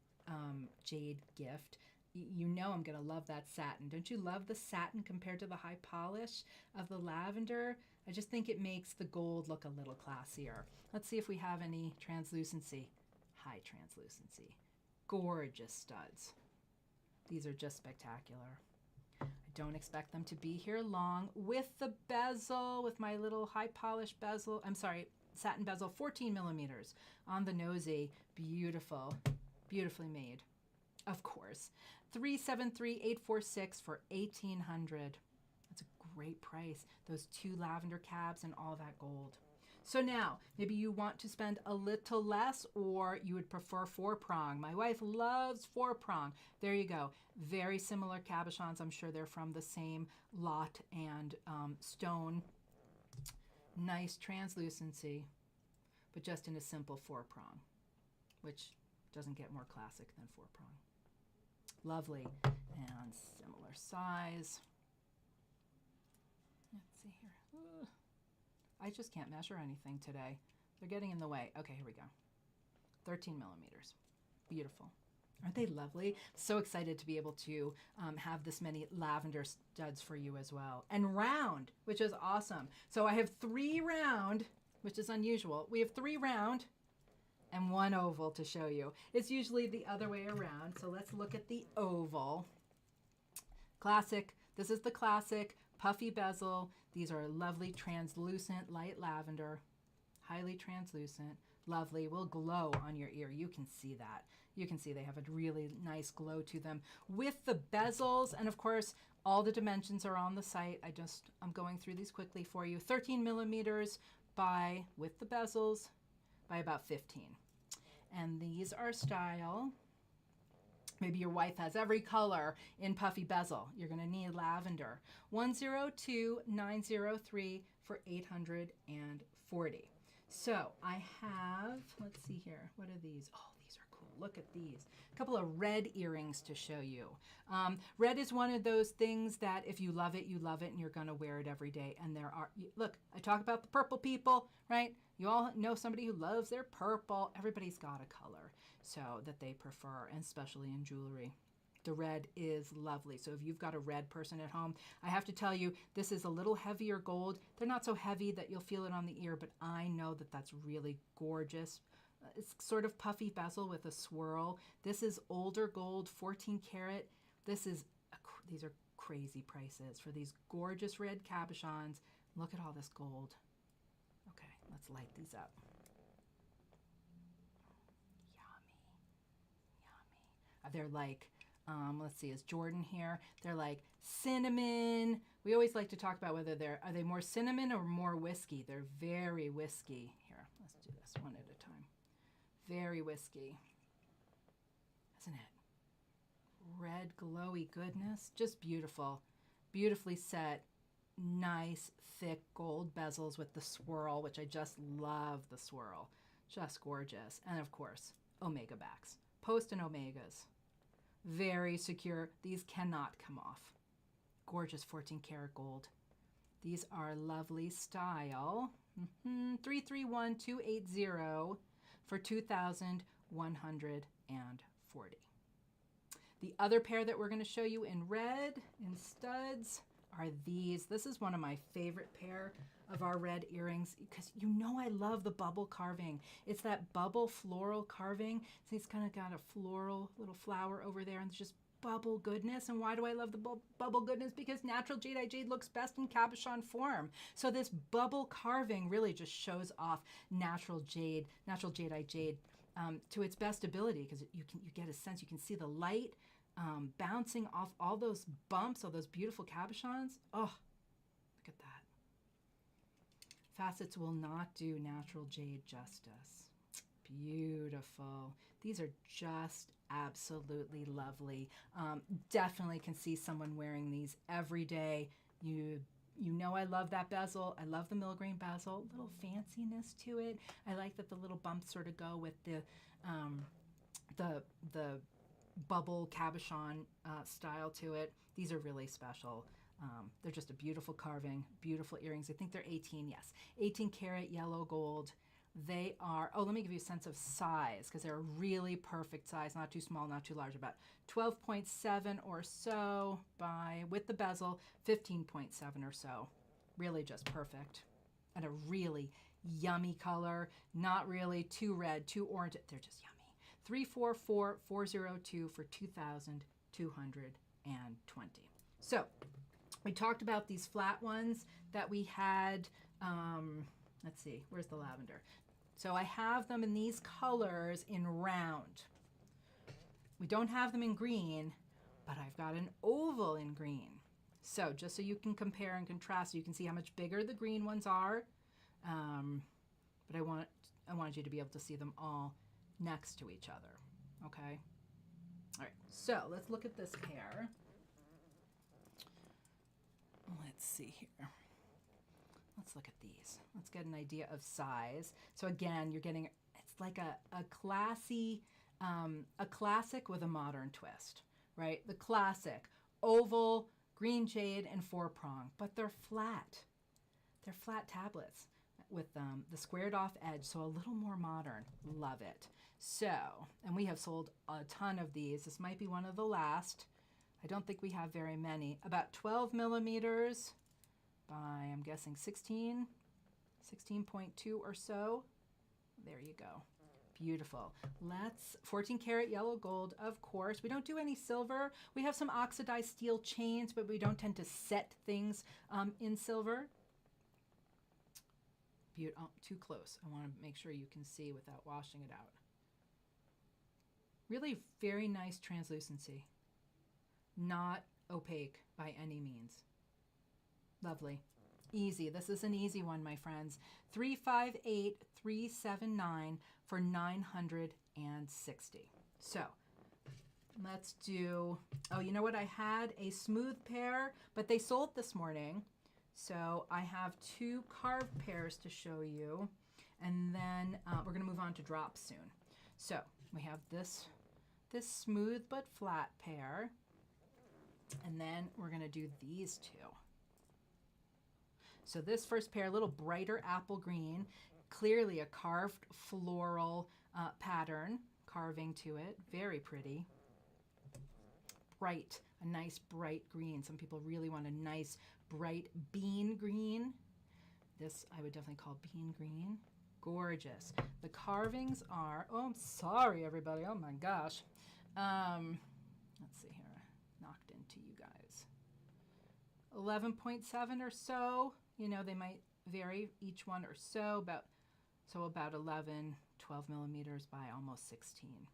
jade gift. You know I'm going to love that satin. Don't you love the satin compared to the high polish of the lavender? I just think it makes the gold look a little classier. Let's see if we have any translucency. High translucency. Gorgeous studs. These are just spectacular. I don't expect them to be here long. With the bezel, with my little high polish bezel, I'm sorry, satin bezel, 14 millimeters on the nosy. Beautiful, beautifully made. Of course. 373,846 for 1,800. That's a great price. Those 2 lavender cabs and all that gold. So now, maybe you want to spend a little less, or you would prefer 4-prong. My wife loves 4-prong. There you go. Very similar cabochons. I'm sure they're from the same lot and stone. Nice translucency, but just in a simple 4-prong, which doesn't get more classic than 4-prong. Lovely and similar size. Let's see here. Ugh. I just can't measure anything today. They're getting in the way. Okay, here we go. 13 millimeters. Beautiful. Aren't they lovely? So excited to be able to have this many lavender studs for you as well. And round, which is awesome. So I have 3 round, which is unusual. We have 3 round and 1 oval to show you. It's usually the other way around. So let's look at the oval. Classic. This is the classic. Puffy bezel. These are lovely translucent light lavender, highly translucent, lovely, will glow on your ear. You can see that. You can see they have a really nice glow to them with the bezels. And of course, all the dimensions are on the site. I'm going through these quickly for you. 13 millimeters with the bezels by about 15. And these are style. Maybe your wife has every color in puffy bezel. You're going to need lavender. 102,903 for 840. So I have, let's see here. What are these? Oh, these are cool. Look at these. A couple of red earrings to show you. Red is one of those things that if you love it, and you're going to wear it every day. And there are, look, I talk about the purple people, right? You all know somebody who loves their purple. Everybody's got a color so that they prefer, and especially in jewelry. The red is lovely. So if you've got a red person at home, I have to tell you, this is a little heavier gold. They're not so heavy that you'll feel it on the ear, but I know that that's really gorgeous. It's sort of puffy bezel with a swirl. This is older gold, 14 karat. These are crazy prices for these gorgeous red cabochons. Look at all this gold. Okay, let's light these up. Yummy, yummy. They're like, let's see, is Jordan here? They're like cinnamon. We always like to talk about whether are they more cinnamon or more whiskey. They're very whiskey. Here, let's do this one at a time. Very whiskey, isn't it? Red glowy goodness, just beautiful. Beautifully set, nice thick gold bezels with the swirl, which I just love the swirl. Just gorgeous. And of course, omega backs. Post and omegas. Very secure. These cannot come off. Gorgeous 14 karat gold. These are lovely style. 331280 for 2,140. The other pair that we're going to show you in red, in studs, are these. This is one of my favorite pair of our red earrings because you know I love the bubble carving. It's that bubble floral carving. So it's kind of got a floral little flower over there and it's just bubble goodness. And why do I love the bubble goodness? Because natural Jadeite jade looks best in cabochon form. So this bubble carving really just shows off natural Jadeite jade to its best ability because you get a sense, you can see the light bouncing off all those bumps, all those beautiful cabochons. Oh, look at that. Facets will not do natural jade justice. Beautiful. These are just absolutely lovely. Definitely can see someone wearing these every day. You know I love that bezel. I love the milligrain bezel. Little fanciness to it. I like that the little bumps sort of go with the bubble cabochon style to it. These are really special. They're just a beautiful carving, beautiful earrings. I think they're 18, yes. 18 karat yellow gold. They are, let me give you a sense of size because they're a really perfect size, not too small, not too large, about 12.7 or so with the bezel, 15.7 or so. Really just perfect. And a really yummy color, not really too red, too orange. They're just yummy. 344402 for 2,220. So we talked about these flat ones that we had. Let's see, where's the lavender? So I have them in these colors in round. We don't have them in green, but I've got an oval in green. So just so you can compare and contrast, so you can see how much bigger the green ones are. But I wanted you to be able to see them all next to each other, okay? All right, so let's look at this pair. Let's see here. Let's look at these. Let's get an idea of size. So again, you're getting, it's like a classic with a modern twist, right? The classic, oval, green jade, and 4-prong, but they're flat. They're flat tablets with the squared off edge, so a little more modern. Love it. So, and we have sold a ton of these. This might be one of the last. I don't think we have very many. About 12 millimeters by, I'm guessing 16.2 or so. There you go. Beautiful. 14 karat yellow gold, of course. We don't do any silver. We have some oxidized steel chains, but we don't tend to set things in silver. Too close. I want to make sure you can see without washing it out. Really very nice translucency. Not opaque by any means. Lovely. Easy. This is an easy one, my friends. 358,379 for 960. So let's do, you know what? I had a smooth pair, but they sold this morning. So I have two carved pairs to show you. And then we're going to move on to drops soon. So we have this smooth but flat pair. And then we're going to do these two. So this first pair, a little brighter apple green, clearly a carved floral pattern, carving to it, very pretty. Bright, a nice bright green. Some people really want a nice bright bean green. This I would definitely call bean green. Gorgeous. The carvings are, oh, I'm sorry everybody, oh my gosh. Let's see here, knocked into you guys. 11.7 or so. You know, they might vary each one or so, about 11, 12 millimeters by almost 16.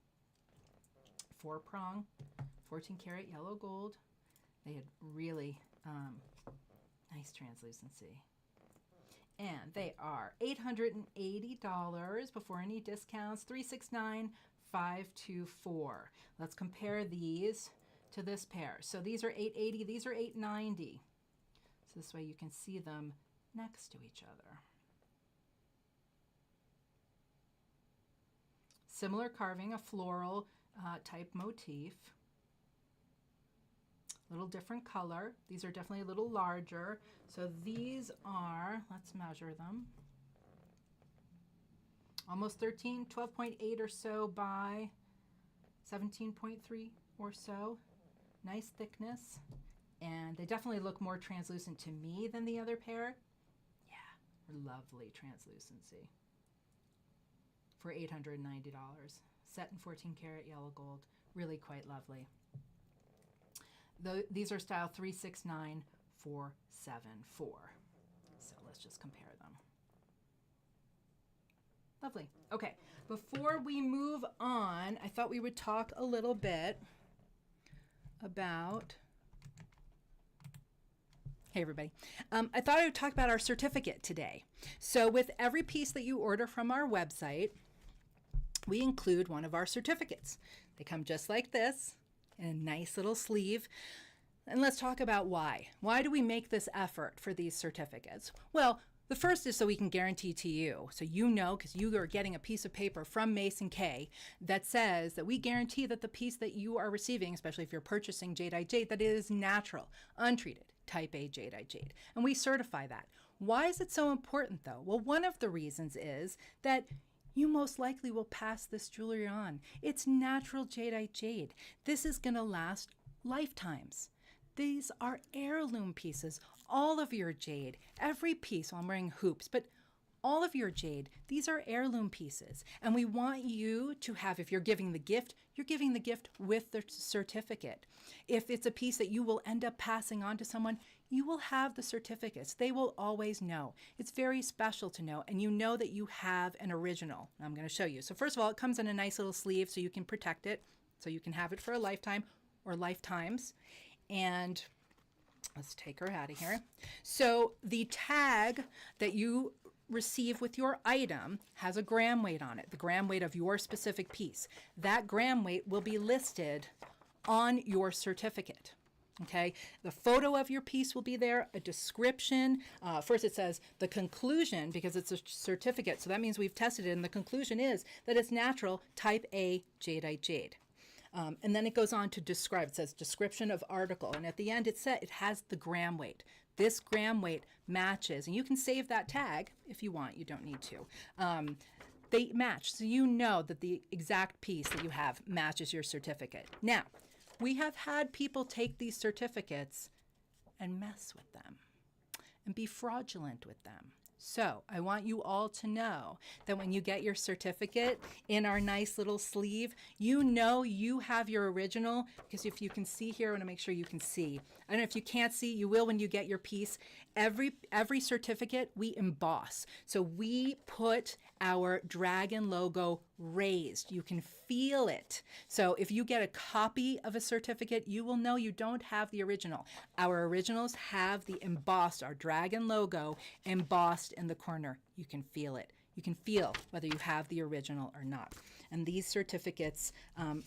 4-prong, 14 karat yellow gold. They had really nice translucency. And they are $880 before any discounts, $369,524. Let's compare these to this pair. So these are $880, these are $890. So this way you can see them next to each other. Similar carving, a floral type motif. Little different color. These are definitely a little larger. So these are, let's measure them. Almost 13, 12.8 or so by 17.3 or so. Nice thickness. And they definitely look more translucent to me than the other pair. Yeah, lovely translucency. For $890. Set in 14 karat yellow gold. Really quite lovely. These are style 369474. So let's just compare them. Lovely. Okay, before we move on, I thought we would talk a little bit about, hey everybody, I thought I would talk about our certificate today. So with every piece that you order from our website, we include one of our certificates. They come just like this, in a nice little sleeve. And let's talk about why. Why do we make this effort for these certificates? Well, the first is so we can guarantee to you, so you know, because you are getting a piece of paper from Mason K that says that we guarantee that the piece that you are receiving, especially if you're purchasing Jadeite Jade, that it is natural, untreated, type A Jadeite Jade. And we certify that. Why is it so important though? Well, one of the reasons is that you most likely will pass this jewelry on. It's natural Jadeite Jade. This is going to last lifetimes. These are heirloom pieces. All of your jade, every piece, well, I'm wearing hoops, but all of your jade, these are heirloom pieces. And we want you to have, if you're giving the gift, you're giving the gift with the certificate. If it's a piece that you will end up passing on to someone, you will have the certificates. They will always know. It's very special to know, and you know that you have an original. I'm going to show you. So first of all, it comes in a nice little sleeve so you can protect it, so you can have it for a lifetime or lifetimes. And let's take her out of here. So the tag that you receive with your item has a gram weight on it, the gram weight of your specific piece. That gram weight will be listed on your certificate. Okay, the photo of your piece will be there, a description. First it says the conclusion, because it's a certificate, so that means we've tested it, and the conclusion is that it's natural, type A Jadeite Jade. And then it goes on to describe. It says description of article, and at the end it has the gram weight. This gram weight matches, and you can save that tag if you want. You don't need to. They match, so you know that the exact piece that you have matches your certificate. Now, we have had people take these certificates and mess with them and be fraudulent with them. So I want you all to know that when you get your certificate in our nice little sleeve, you know you have your original, because if you can see here, I want to make sure you can see. I don't know if you can't see, you will when you get your piece. Every certificate we emboss. So we put our dragon logo raised. You can feel it. So if you get a copy of a certificate, you will know you don't have the original. Our originals have the embossed, our dragon logo embossed in the corner. You can feel it. You can feel whether you have the original or not. And these certificates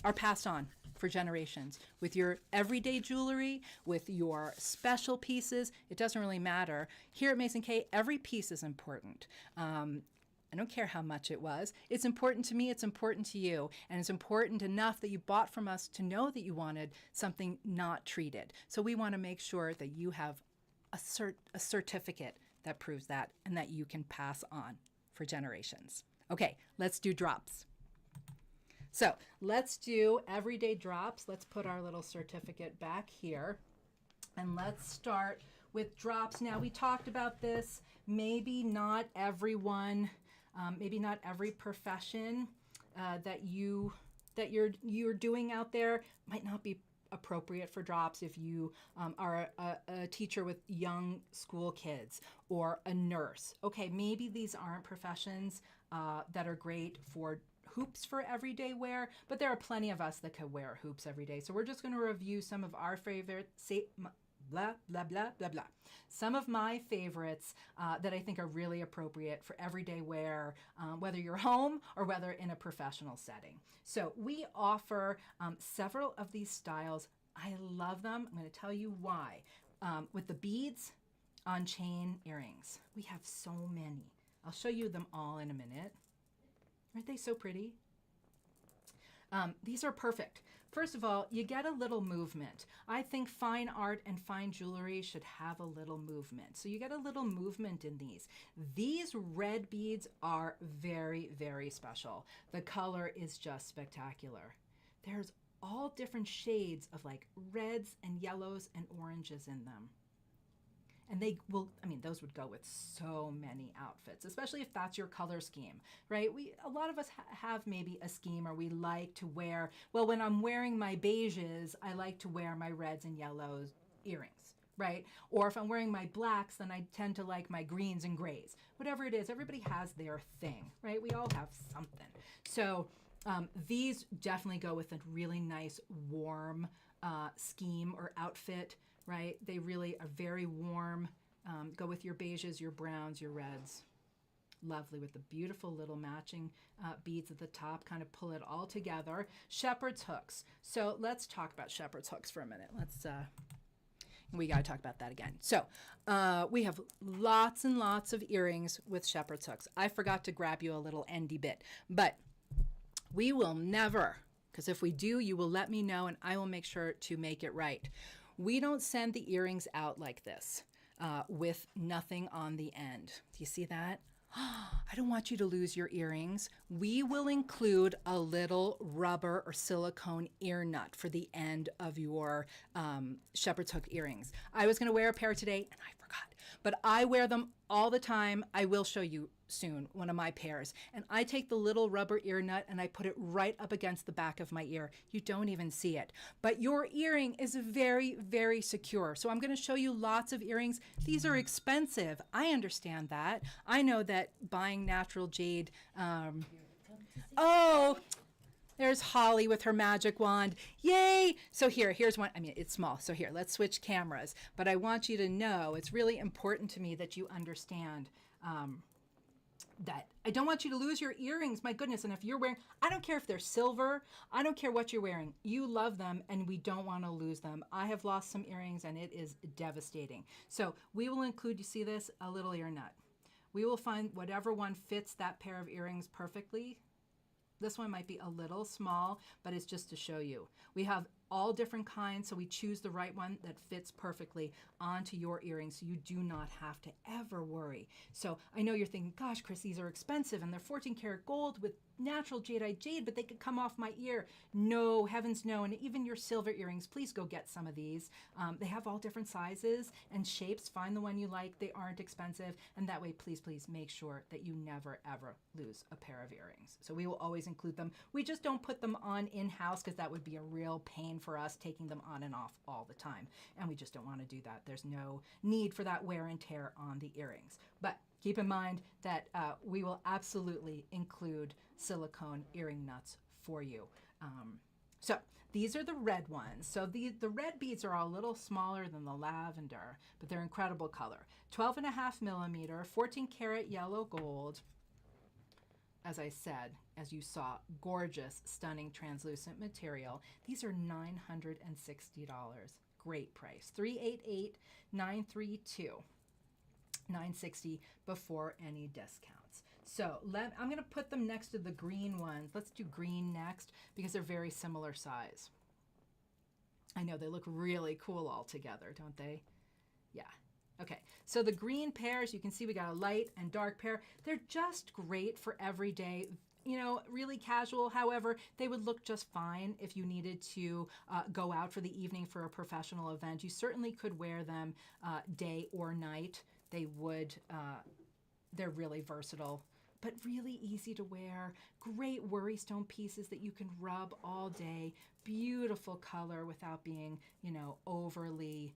are passed on for generations. With your everyday jewelry, with your special pieces, it doesn't really matter. Here at Mason K, every piece is important. I don't care how much it was. It's important to me. It's important to you. And it's important enough that you bought from us to know that you wanted something not treated. So we want to make sure that you have a certificate that proves that and that you can pass on for generations. Okay, let's do drops. So let's do everyday drops. Let's put our little certificate back here. And let's start with drops. Now, we talked about this. Maybe not everyone, maybe not every profession that you're doing out there might not be appropriate for drops if you are a teacher with young school kids or a nurse. Okay, maybe these aren't professions that are great for hoops for everyday wear, but there are plenty of us that could wear hoops every day. So we're just going to review some of our favorite blah, blah, blah, blah, blah. Some of my favorites that I think are really appropriate for everyday wear, whether you're home or whether in a professional setting. So we offer several of these styles. I love them. I'm going to tell you why. With the beads on chain earrings, we have so many. I'll show you them all in a minute. Aren't they so pretty? These are perfect. First of all, you get a little movement. I think fine art and fine jewelry should have a little movement. So you get a little movement in these. These red beads are very, very special. The color is just spectacular. There's all different shades of like reds and yellows and oranges in them. And they will, I mean, those would go with so many outfits, especially if that's your color scheme, right? A lot of us have maybe a scheme, or we like to wear, well, when I'm wearing my beiges, I like to wear my reds and yellows earrings, right? Or if I'm wearing my blacks, then I tend to like my greens and grays. Whatever it is, everybody has their thing, right? We all have something. So these definitely go with a really nice warm scheme or outfit, right? They really are very warm. Go with your beiges, your browns, your reds. Lovely with the beautiful little matching beads at the top, kind of pull it all together. Shepherd's hooks. So let's talk about shepherd's hooks for a minute. We got to talk about that again. So we have lots and lots of earrings with shepherd's hooks. I forgot to grab you a little endy bit, but we will never, because if we do, you will let me know and I will make sure to make it right. We don't send the earrings out like this with nothing on the end. Do you see that? I don't want you to lose your earrings. We will include a little rubber or silicone ear nut for the end of your shepherd's hook earrings. I was going to wear a pair today and I forgot, but I wear them all the time. I will show you soon one of my pairs, and I take the little rubber ear nut and I put it right up against the back of my ear. You don't even see it, but your earring is very, very secure. So I'm going to show you lots of earrings. These are expensive. I understand that. I know that buying natural jade. Oh, there's Holly with her magic wand. Yay! So here's one. I mean, it's small. So here, let's switch cameras. But I want you to know, it's really important to me that you understand that I don't want you to lose your earrings. My goodness. And if you're wearing, I don't care if they're silver. I don't care what you're wearing. You love them and we don't want to lose them. I have lost some earrings and it is devastating. So we will include, you see this, a little ear nut. We will find whatever one fits that pair of earrings perfectly. This one might be a little small, but it's just to show you. We have all different kinds, so we choose the right one that fits perfectly onto your earrings, so you do not have to ever worry. So I know you're thinking, gosh, Chris, these are expensive, and they're 14 karat gold with natural jadeite jade, but they could come off my ear. No, heavens no, and even your silver earrings, please go get some of these. They have all different sizes and shapes. Find the one you like. They aren't expensive, and that way, please make sure that you never, ever lose a pair of earrings. So we will always include them. We just don't put them on in-house because that would be a real pain for us, taking them on and off all the time, and we just don't want to do that. There's no need for that wear and tear on the earrings. But keep in mind that we will absolutely include silicone earring nuts for you. So these are the red ones. So the red beads are a little smaller than the lavender, but they're incredible color. 12.5 millimeter, 14 karat yellow gold. As I said, as you saw, gorgeous, stunning, translucent material. These are $960. Great price. $388,932. $960 before any discounts. So I'm going to put them next to the green ones. Let's do green next because they're very similar size. I know they look really cool all together, don't they? Yeah. Okay, so the green pairs, you can see we got a light and dark pair. They're just great for every day, you know, really casual. However, they would look just fine if you needed to go out for the evening for a professional event. You certainly could wear them day or night. They would, they're really versatile, but really easy to wear. Great worry stone pieces that you can rub all day. Beautiful color without being, you know, overly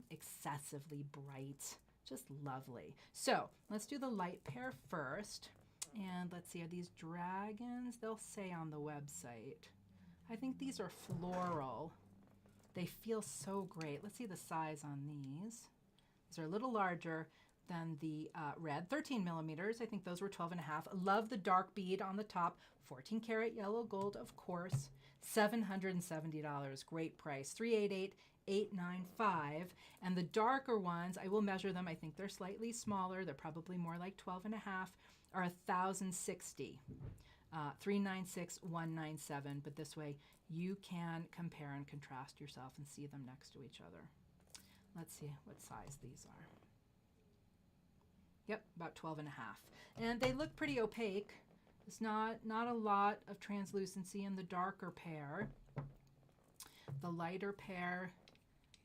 excessively bright. Just lovely. So let's do the light pair first. And let's see, are these dragons? They'll say on the website. I think these are floral. They feel so great. Let's see the size on these. These are a little larger than the red, 13 millimeters. I think those were 12 and a half. Love the dark bead on the top, 14 karat yellow gold, of course, $770, great price, $388,895. And the darker ones, I will measure them. I think they're slightly smaller. They're probably more like 12 and a half, are $1,060. 396,197, but this way you can compare and contrast yourself and see them next to each other. Let's see what size these are. Yep, about 12 and a half. And they look pretty opaque. There's not a lot of translucency in the darker pair. The lighter pair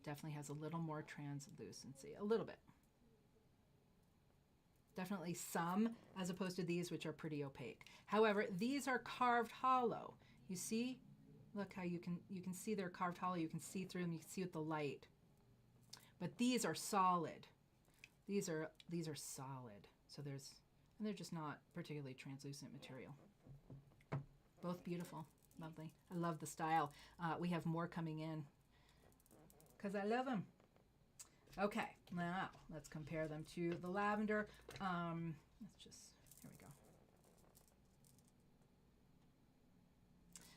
definitely has a little more translucency, a little bit. Definitely some, as opposed to these, which are pretty opaque. However, these are carved hollow. You see? Look how you can see they're carved hollow. You can see through them. You can see with the light. But these are solid. These are solid. So and they're just not particularly translucent material. Both beautiful, lovely. I love the style. We have more coming in because I love them. Okay, now let's compare them to the lavender. Here we go.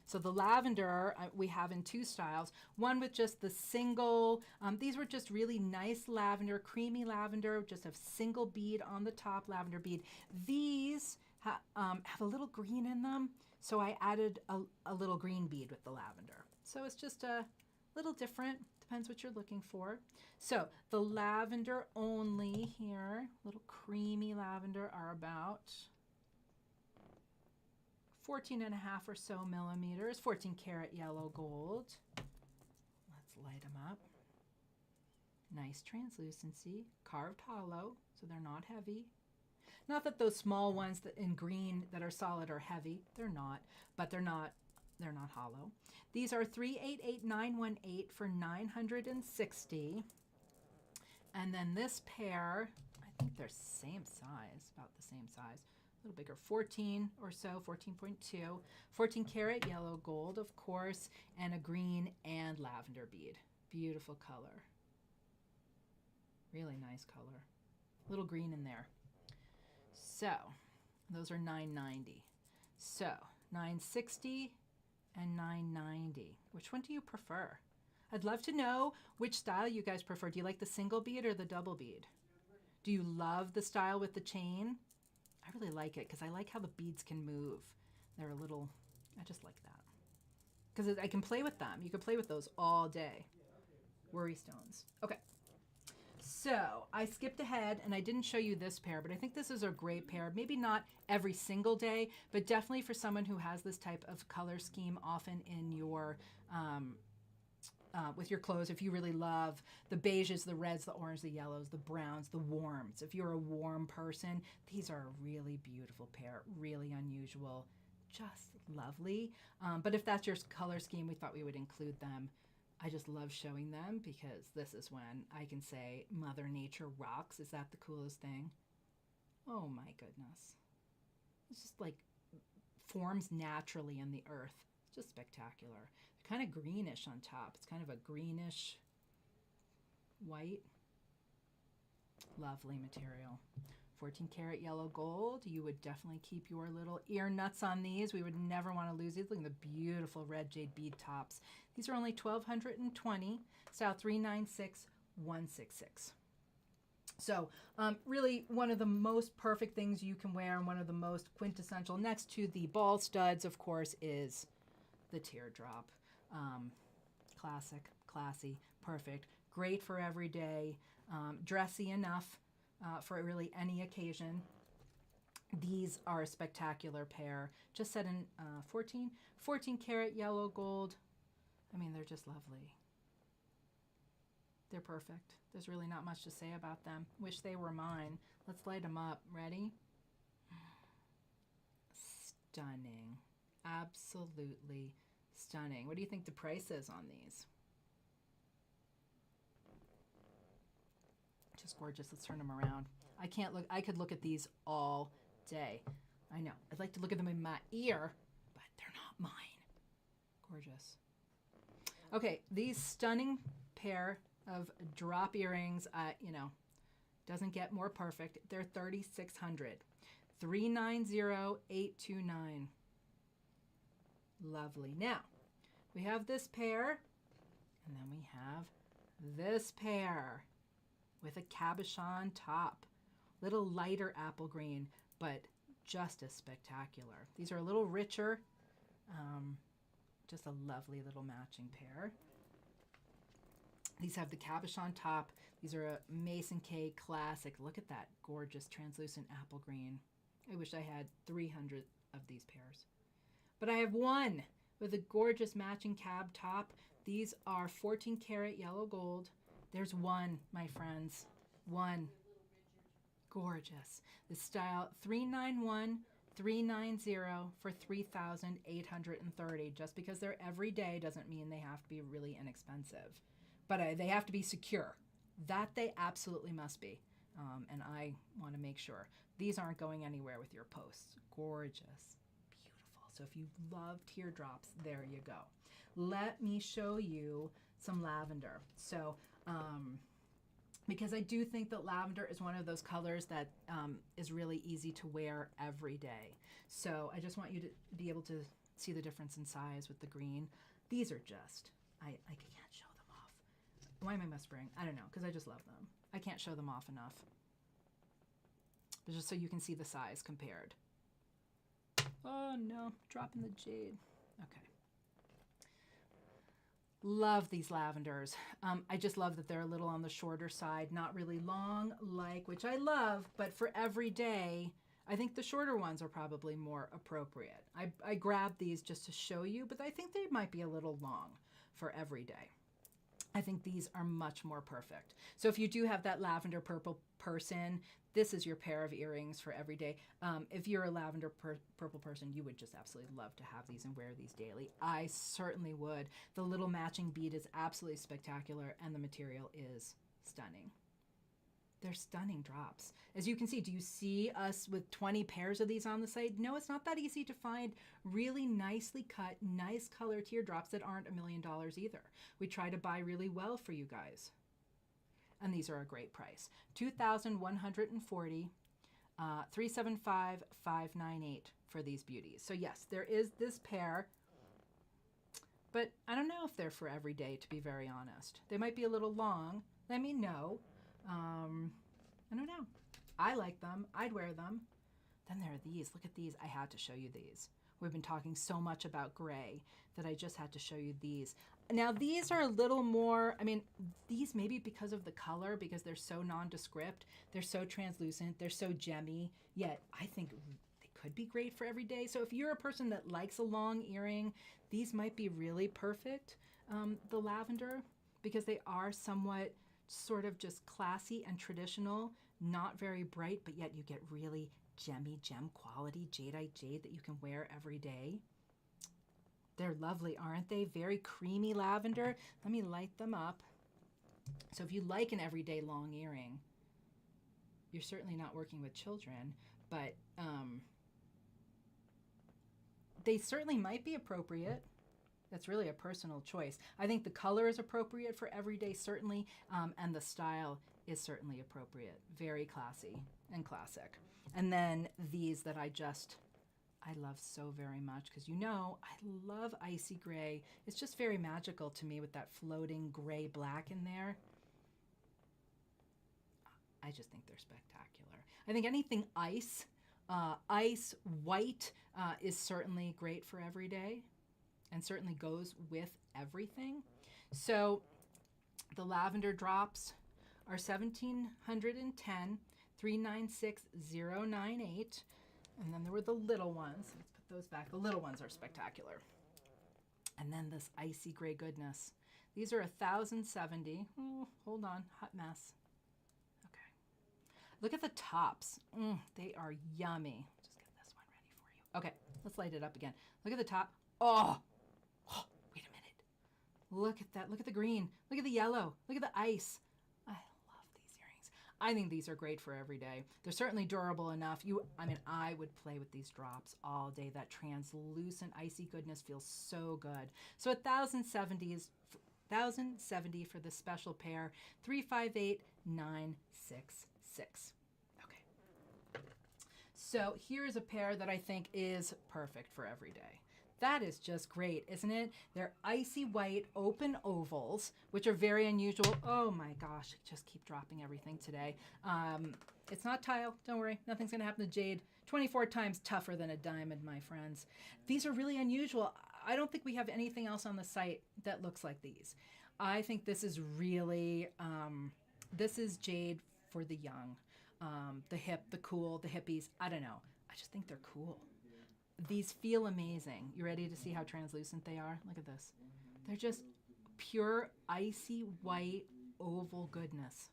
So the lavender we have in two styles. One with just the single, these were just really nice lavender, creamy lavender, just a single bead on the top, lavender bead. These have a little green in them, so I added a little green bead with the lavender. So it's just a little different, depends what you're looking for. So the lavender only here, little creamy lavender, are about 14 and a half or so millimeters, 14 karat yellow gold. Let's light them up. Nice translucency, carved hollow, so they're not heavy. Not that those small ones that in green that are solid are heavy. They're not, but they're not hollow. These are 388,918 for $960. And then this pair, I think they're same size, about the same size. A little bigger, 14 or so, 14.2, 14 karat yellow gold, of course, and a green and lavender bead. Beautiful color. Really nice color. Little green in there. So, those are $990. So, $960 and $990. Which one do you prefer? I'd love to know which style you guys prefer. Do you like the single bead or the double bead? Do you love the style with the chain? I really like it because I like how the beads can move. They're a little, I just like that. Because I can play with them. You can play with those all day. Worry stones. Okay. So I skipped ahead and I didn't show you this pair, but I think this is a great pair. Maybe not every single day, but definitely for someone who has this type of color scheme often in your with your clothes. If you really love the beiges, the reds, the orange, the yellows, the browns, the warms. If you're a warm person, these are a really beautiful pair, really unusual, just lovely. But if that's your color scheme, we thought we would include them. I just love showing them because this is when I can say Mother Nature rocks. Is that the coolest thing? Oh my goodness. It's just like forms naturally in the earth. It's just spectacular. They're kind of greenish on top. It's kind of a greenish white. Lovely material. 14 karat yellow gold. You would definitely keep your little ear nuts on these. We would never want to lose these. Look at the beautiful red jade bead tops. These are only $1,220. Style 396,166. So really one of the most perfect things you can wear, and one of the most quintessential next to the ball studs, of course, is the teardrop. Classic, classy, perfect, great for every day, dressy enough for really any occasion. These are a spectacular pair, just set in 14 karat yellow gold. I mean, they're just lovely. They're perfect. There's really not much to say about them. Wish they were mine. Let's light them up. Ready? Stunning. Absolutely stunning. What do you think the price is on these? Just gorgeous. Let's turn them around. I can't look. I could look at these all day. I know. I'd like to look at them in my ear, but they're not mine. Gorgeous. Okay, these stunning pair of drop earrings, doesn't get more perfect. They're $3,600. $390,829. Lovely. Now, we have this pair, and then we have this pair with a cabochon top. Little lighter apple green, but just as spectacular. These are a little richer. Just a lovely little matching pair. These have the cabochon top. These are a Mason K classic. Look at that gorgeous translucent apple green. I wish I had 300 of these pairs. But I have one with a gorgeous matching cab top. These are 14 karat yellow gold. There's one, my friends. One. Gorgeous. The style 391,390 for 3,830. Just because they're everyday doesn't mean they have to be really inexpensive. But they have to be secure. That they absolutely must be. And I want to make sure. These aren't going anywhere with your posts. Gorgeous. Beautiful. So if you love teardrops, there you go. Let me show you some lavender. So, because I do think that lavender is one of those colors that is really easy to wear every day. So I just want you to be able to see the difference in size with the green. These are just, I can't show them off. Why am I whispering? I don't know, because I just love them. I can't show them off enough. But just so you can see the size compared. Oh no, dropping the jade. Okay. Love these lavenders. I just love that they're a little on the shorter side, not really long, which I love, but for every day, I think the shorter ones are probably more appropriate. I grabbed these just to show you, but I think they might be a little long for every day. I think these are much more perfect. So if you do have that lavender purple person, this is your pair of earrings for every day. If you're a lavender purple person, you would just absolutely love to have these and wear these daily. I certainly would. The little matching bead is absolutely spectacular, and the material is stunning. They're stunning drops. As you can see, do you see us with 20 pairs of these on the site? No, it's not that easy to find really nicely cut, nice color teardrops that aren't $1 million either. We try to buy really well for you guys. And these are a great price. $2,140, $375,598 for these beauties. So yes, there is this pair, but I don't know if they're for every day, to be very honest. They might be a little long. Let me know. I don't know. I like them. I'd wear them. Then there are these. Look at these. I had to show you these. We've been talking so much about gray that I just had to show you these. Now these are a little more, these maybe because of the color, because they're so nondescript, they're so translucent, they're so gemmy, yet I think they could be great for every day. So if you're a person that likes a long earring, these might be really perfect, the lavender, because they are somewhat sort of just classy and traditional, not very bright, but yet you get really gemmy, gem quality Jadeite jade that you can wear every day. They're lovely, aren't they? Very creamy lavender. Let me light them up. So if you like an everyday long earring, you're certainly not working with children, but they certainly might be appropriate. That's really a personal choice. I think the color is appropriate for everyday, certainly, and the style is certainly appropriate. Very classy and classic. And then these that I love so very much, because I love icy gray. It's just very magical to me with that floating gray black in there. I just think they're spectacular. I think anything ice, ice white is certainly great for every day and certainly goes with everything. So the lavender drops are $1,710, $396,098. And then there were the little ones. Let's put those back. The little ones are spectacular. And then this icy gray goodness. These are $1,070. Oh, hold on, hot mess. Okay. Look at the tops. They are yummy. Just get this one ready for you. Okay, let's light it up again. Look at the top. Oh, wait a minute. Look at that. Look at the green. Look at the yellow. Look at the ice. I love these earrings. I think these are great for every day. They're certainly durable enough. I would play with these drops all day. That translucent icy goodness feels so good. So $1,070 for the special pair, $358,966. Okay. So here's a pair that I think is perfect for every day. That is just great, isn't it? They're icy white open ovals, which are very unusual. Oh my gosh, I just keep dropping everything today. It's not tile, don't worry. Nothing's gonna happen to Jade. 24 times tougher than a diamond, my friends. These are really unusual. I don't think we have anything else on the site that looks like these. I think this is really, this is Jade for the young, the hip, the cool, the hippies. I don't know. I just think they're cool. These feel amazing. You ready to see how translucent they are? Look at this. They're just pure icy white oval goodness.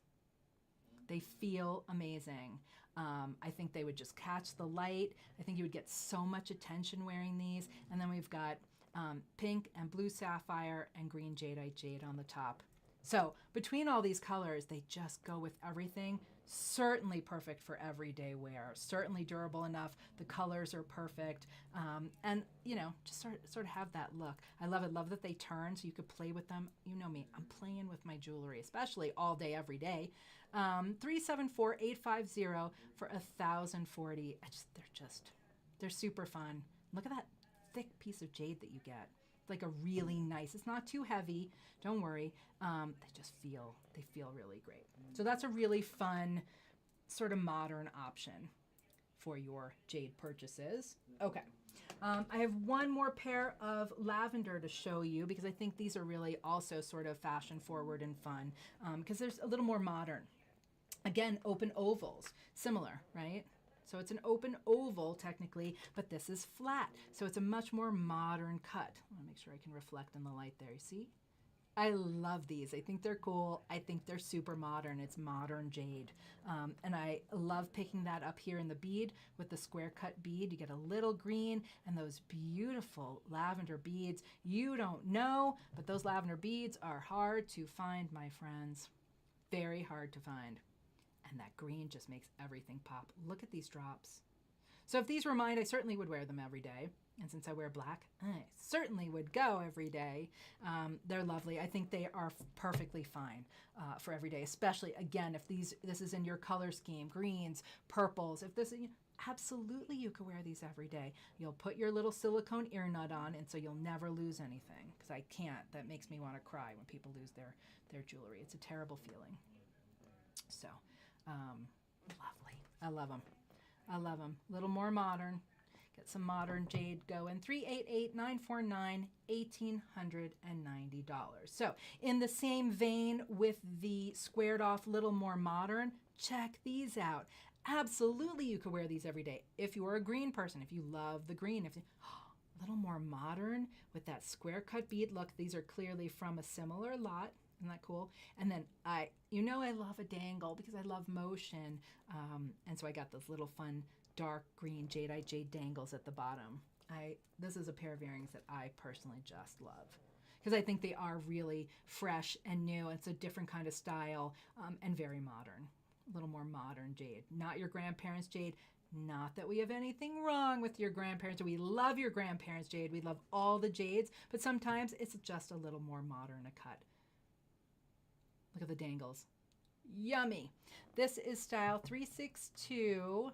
They feel amazing. I think they would just catch the light. I think you would get so much attention wearing these. And then we've got pink and blue sapphire and green jadeite jade on the top. So between all these colors, they just go with everything. Certainly perfect for everyday wear. Certainly durable enough. The colors are perfect. And, you know, just sort of have that look. I love it. Love that they turn so you could play with them. You know me. I'm playing with my jewelry, especially all day, every day. 374-850 for $1,040. They're super fun. Look at that thick piece of jade that you get. Like a really nice, it's not too heavy, don't worry. They feel really great. So that's a really fun sort of modern option for your jade purchases. Okay, I have one more pair of lavender to show you because I think these are really also sort of fashion forward and fun because there's a little more modern. Again, open ovals, similar, right? So it's an open oval technically, but this is flat. So it's a much more modern cut. I want to make sure I can reflect in the light there. You see? I love these. I think they're cool. I think they're super modern. It's modern jade. And I love picking that up here in the bead with the square cut bead. You get a little green and those beautiful lavender beads. You don't know, but those lavender beads are hard to find, my friends. Very hard to find. And that green just makes everything pop. Look at these drops. So if these were mine, I certainly would wear them every day. And since I wear black, I certainly would go every day. They're lovely. I think they are perfectly fine for every day, especially, again, if this is in your color scheme, greens, purples. If this is, absolutely you could wear these every day. You'll put your little silicone ear nut on, and so you'll never lose anything. Because I can't. That makes me want to cry when people lose their jewelry. It's a terrible feeling. So... lovely. I love them. I love them. A little more modern. Get some modern jade going. $388,949, $1,890. So in the same vein with the squared off little more modern, check these out. Absolutely you could wear these every day. If you're a green person, if you love the green, a little more modern with that square cut bead. Look, these are clearly from a similar lot. Isn't that cool? And then I love a dangle because I love motion. And so I got those little fun dark green jadeite jade dangles at the bottom. This is a pair of earrings that I personally just love because I think they are really fresh and new. It's a different kind of style and very modern. A little more modern jade. Not your grandparents' jade. Not that we have anything wrong with your grandparents. We love your grandparents' jade. We love all the jades. But sometimes it's just a little more modern a cut. Look at the dangles. Yummy. This is style 362,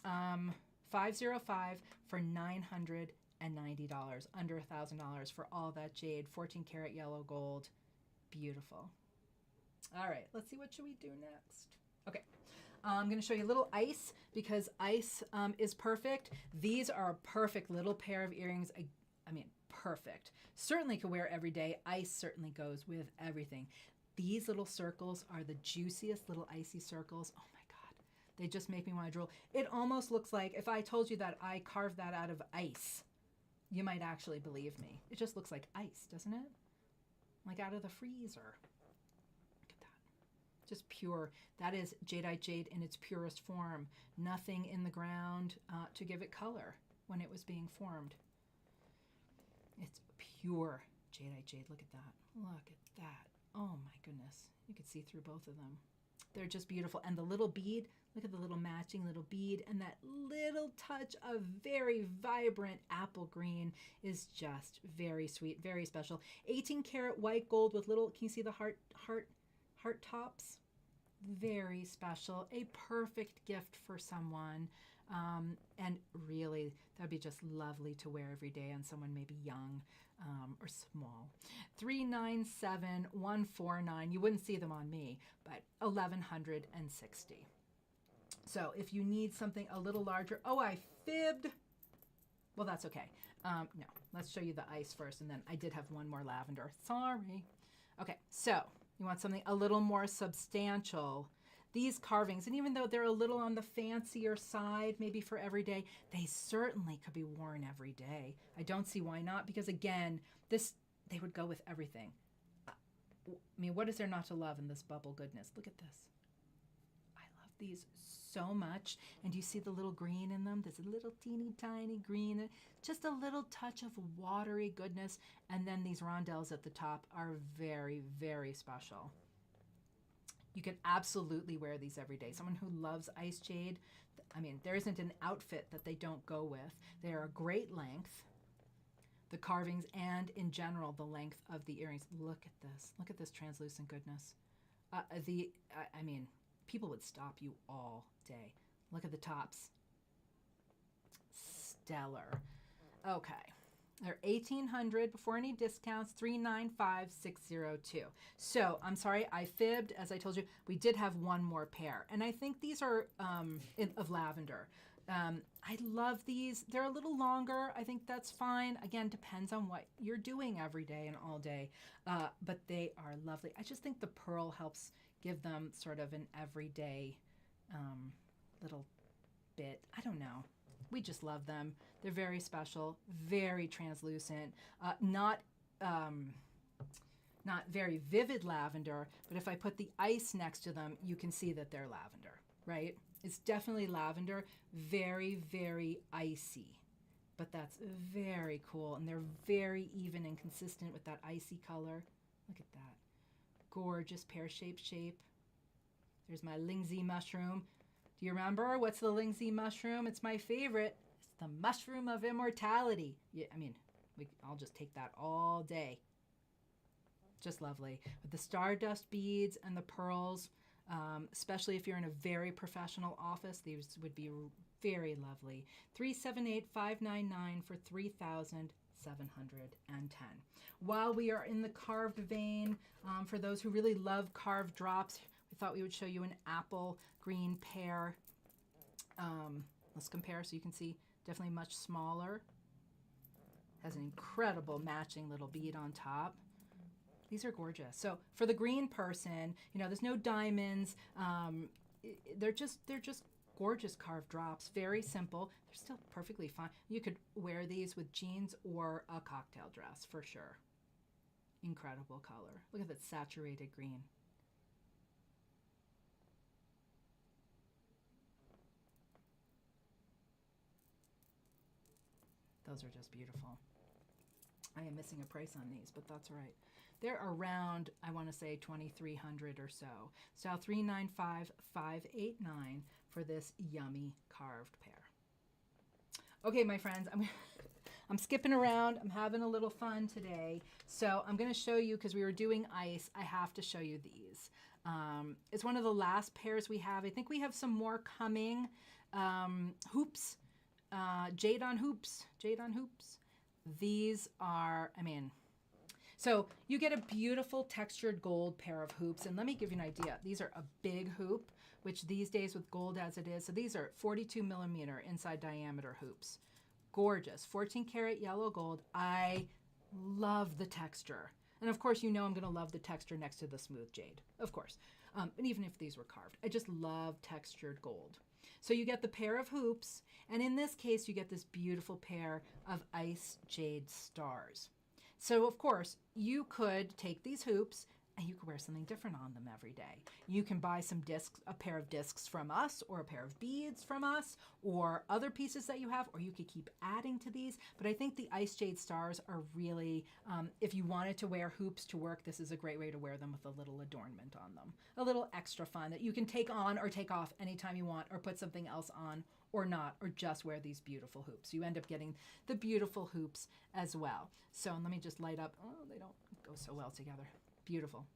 505 for $990, under $1,000 for all that jade, 14 karat yellow gold. Beautiful. All right, let's see, what should we do next? Okay, I'm going to show you a little ice because ice is perfect. These are a perfect little pair of earrings. I mean, perfect. Certainly could wear every day. Ice certainly goes with everything. These little circles are the juiciest little icy circles. Oh my God. They just make me want to drool. It almost looks like if I told you that I carved that out of ice, you might actually believe me. It just looks like ice, doesn't it? Like out of the freezer. Look at that. Just pure. That is Jadeite jade in its purest form. Nothing in the ground to give it color when it was being formed. It's pure Jadeite jade. Look at that. Look at that. Oh my goodness. You could see through both of them. They're just beautiful. And the little bead, look at the little matching little bead, and that little touch of very vibrant apple green is just very sweet, very special. 18 karat white gold with little, can you see the heart tops? Very special. A perfect gift for someone. And really, that'd be just lovely to wear every day on someone maybe young or small. 397,149. You wouldn't see them on me, but 1,160. So if you need something a little larger, oh, I fibbed. Well, that's okay. No, let's show you the ice first, and then I did have one more lavender. Sorry. Okay, so you want something a little more substantial. These carvings, and even though they're a little on the fancier side, maybe for every day, they certainly could be worn every day. I don't see why not, because again, they would go with everything. I mean, what is there not to love in this bubble goodness? Look at this. I love these so much. And do you see the little green in them? There's a little teeny tiny green, just a little touch of watery goodness. And then these rondelles at the top are very, very special. You can absolutely wear these every day. Someone who loves ice jade, I mean, there isn't an outfit that they don't go with. They are a great length, the carvings, and in general, the length of the earrings. Look at this. Look at this translucent goodness. I mean, people would stop you all day. Look at the tops. Stellar. Okay. They're $1,800 before any discounts, $395,602. So I'm sorry, I fibbed. As I told you, we did have one more pair, and I think these are of lavender. I love these. They're a little longer. I think that's fine. Again, depends on what you're doing every day and all day, but they are lovely. I just think the pearl helps give them sort of an everyday little bit. I don't know. We just love them. They're very special, very translucent, not very vivid lavender, but if I put the ice next to them, you can see that they're lavender, right? It's definitely lavender, very, very icy, but that's very cool. And they're very even and consistent with that icy color. Look at that. Gorgeous pear-shaped shape. There's my Lingzi mushroom. Do you remember? What's the Lingzi mushroom? It's my favorite. It's the mushroom of immortality. Yeah, I mean, I'll just take that all day. Just lovely. With the stardust beads and the pearls, especially if you're in a very professional office, these would be very lovely. $378,599 for $3,710. While we are in the carved vein, for those who really love carved drops, we thought we would show you an apple green pair. Let's compare so you can see definitely much smaller. Has an incredible matching little bead on top. These are gorgeous. So for the green person, you know, there's no diamonds. They're just gorgeous carved drops. Very simple. They're still perfectly fine. You could wear these with jeans or a cocktail dress for sure. Incredible color. Look at that saturated green. Those are just beautiful. I am missing a price on these, but that's all right. They're around, I want to say, $2,300 or so. So $395,589 for this yummy carved pair. Okay, my friends, I'm skipping around. I'm having a little fun today. So I'm going to show you, because we were doing ice, I have to show you these. It's one of the last pairs we have. I think we have some more coming. Hoops. Jade on hoops. These are, so you get a beautiful textured gold pair of hoops. And let me give you an idea. These are a big hoop which these days with gold as it is, so these are 42 millimeter inside diameter hoops. Gorgeous, 14 karat yellow gold. I love the texture. And of course, you know I'm going to love the texture next to the smooth jade, of course. And even if these were carved, I just love textured gold. So you get the pair of hoops, and in this case, you get this beautiful pair of ice jade stars. So of course, you could take these hoops and you could wear something different on them every day. You can buy some discs, a pair of discs from us, or a pair of beads from us, or other pieces that you have, or you could keep adding to these. But I think the ice jade stars are really, if you wanted to wear hoops to work, this is a great way to wear them with a little adornment on them. A little extra fun that you can take on or take off anytime you want, or put something else on or not, or just wear these beautiful hoops. You end up getting the beautiful hoops as well. So let me just light up. Oh, they don't go so well together. Beautiful,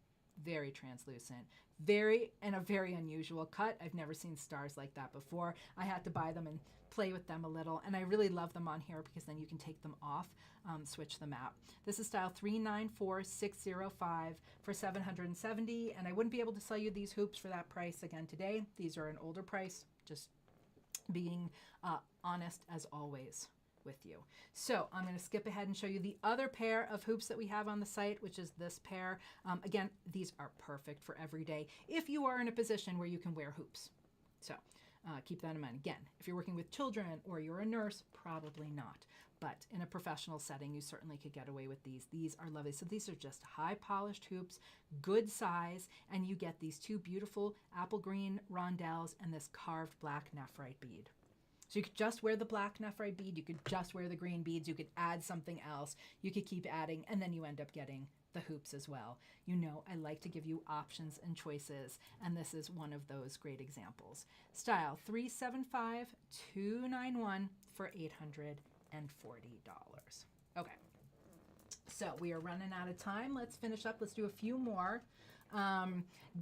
very translucent, very unusual cut. I've never seen stars like that before. I had to buy them and play with them a little, and I really love them on here because then you can take them off, switch them out. This is style 394605 for $770, and I wouldn't be able to sell you these hoops for that price again today. These are an older price, just being honest as always with you. So I'm going to skip ahead and show you the other pair of hoops that we have on the site, which is this pair. Again, these are perfect for every day if you are in a position where you can wear hoops. So keep that in mind. Again, if you're working with children or you're a nurse, probably not. But in a professional setting, you certainly could get away with these. These are lovely. So these are just high polished hoops, good size, and you get these two beautiful apple green rondelles and this carved black nephrite bead. So you could just wear the black nephrite bead, you could just wear the green beads, you could add something else, you could keep adding, and then you end up getting the hoops as well. You know, I like to give you options and choices, and this is one of those great examples. Style 375291 for $840. Okay, so we are running out of time. Let's finish up. Let's do a few more.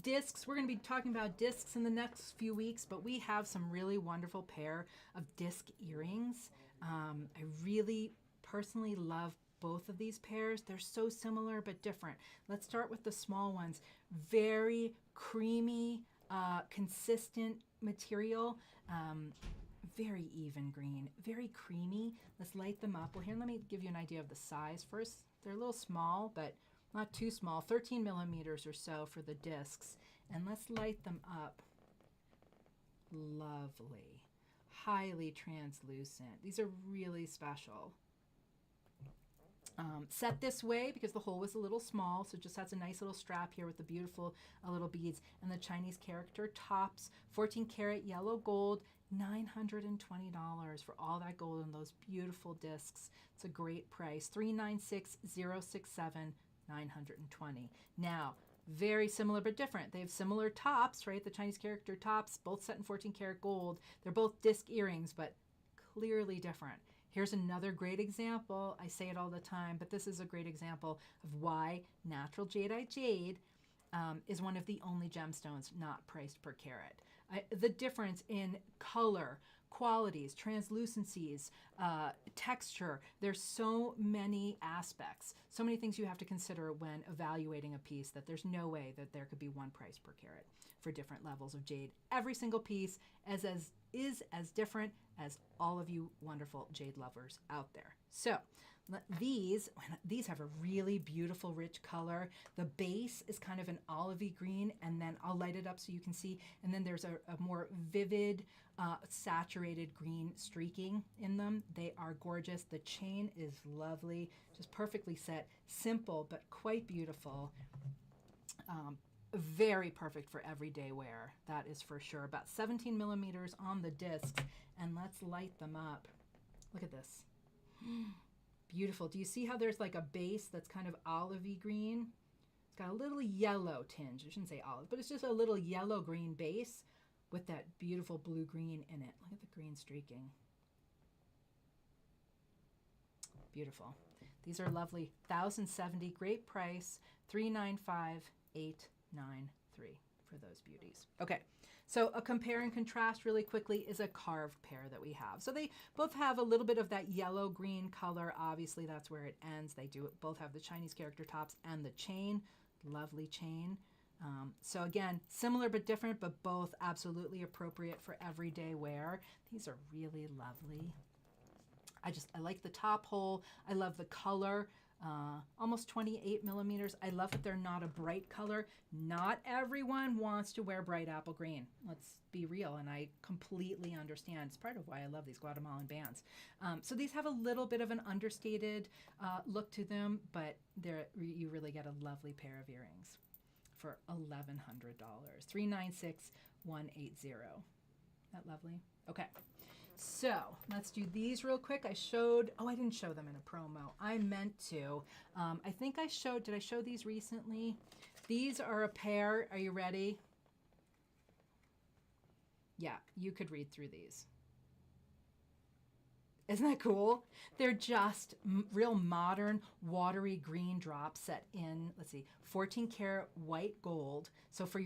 Discs, we're going to be talking about discs in the next few weeks, but we have some really wonderful pair of disc earrings. I really personally love both of these pairs. They're so similar but different. Let's start with the small ones. Very creamy, consistent material, very even green, very creamy. Let's light them up. Well, here, let me give you an idea of the size first. They're a little small, but not too small, 13 millimeters or so for the discs. And let's light them up. Lovely, highly translucent. These are really special. Set this way because the hole was a little small, so it just has a nice little strap here with the beautiful little beads and the Chinese character tops. 14 karat yellow gold, $920 for all that gold and those beautiful discs. It's a great price. 396067, $920. Now, very similar but different. They have similar tops, right? The Chinese character tops, both set in 14 karat gold. They're both disc earrings, but clearly different. Here's another great example. I say it all the time, but this is a great example of why natural jadeite jade is one of the only gemstones not priced per carat. The difference in color, qualities, translucencies, texture, there's so many aspects, so many things you have to consider when evaluating a piece that there's no way that there could be one price per carat for different levels of jade. Every single piece is as different as all of you wonderful jade lovers out there. So these have a really beautiful rich color. The base is kind of an olivey green, and then I'll light it up so you can see, and then there's a more vivid saturated green streaking in them. They are gorgeous. The chain is lovely, just perfectly set, simple but quite beautiful. Very perfect for everyday wear, that is for sure. About 17 millimeters on the discs, and let's light them up. Look at this. Beautiful. Do you see how there's like a base that's kind of olivey green? It's got a little yellow tinge. I shouldn't say olive, but it's just a little yellow green base with that beautiful blue green in it. Look at the green streaking. Beautiful. These are lovely. 1,070, great price. 395,893 for those beauties. Okay, so a compare and contrast really quickly is a carved pair that we have. So they both have a little bit of that yellow green color. Obviously that's where it ends. They do both have the Chinese character tops and the chain. Lovely chain. So again, similar but different, but both absolutely appropriate for everyday wear. These are really lovely. I like the top hole. I love the color. Almost 28 millimeters. I love that they're not a bright color. Not everyone wants to wear bright apple green. Let's be real, and I completely understand. It's part of why I love these Guatemalan bands. So these have a little bit of an understated look to them, but you really get a lovely pair of earrings for $1,100. $396,180. That lovely? Okay. So let's do these real quick. I didn't show them in a promo. I meant to. I think did I show these recently? These are a pair. Are you ready? Yeah, you could read through these. Isn't that cool? They're just real modern, watery green drops set in, let's see, 14 karat white gold. So for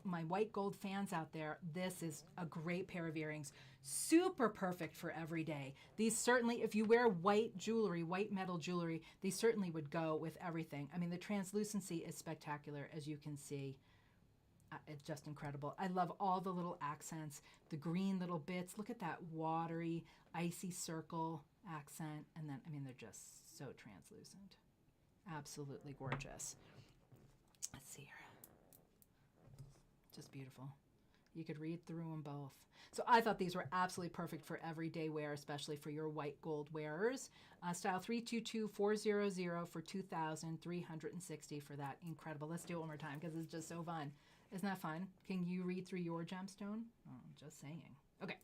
my white gold fans out there, this is a great pair of earrings. Super perfect for every day. These certainly, if you wear white jewelry, white metal jewelry, these certainly would go with everything. I mean, the translucency is spectacular, as you can see. It's just incredible. I love all the little accents, the green little bits. Look at that watery, icy circle accent. And then, I mean, they're just so translucent. Absolutely gorgeous. Let's see here. Just beautiful. You could read through them both. So I thought these were absolutely perfect for everyday wear, especially for your white gold wearers. Style 322400 for $2,360 for that. Incredible. Let's do it one more time because it's just so fun. Isn't that fun? Can you read through your gemstone? Oh, just saying. Okay.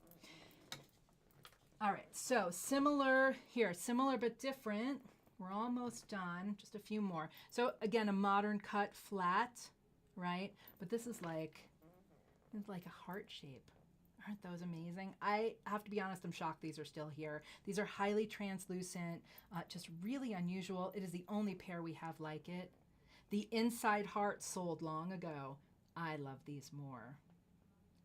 All right. So similar here, similar but different. We're almost done. Just a few more. So again, a modern cut flat, right? But this is like a heart shape. Aren't those amazing? I have to be honest, I'm shocked these are still here. These are highly translucent, just really unusual. It is the only pair we have like it. The inside heart sold long ago. I love these more.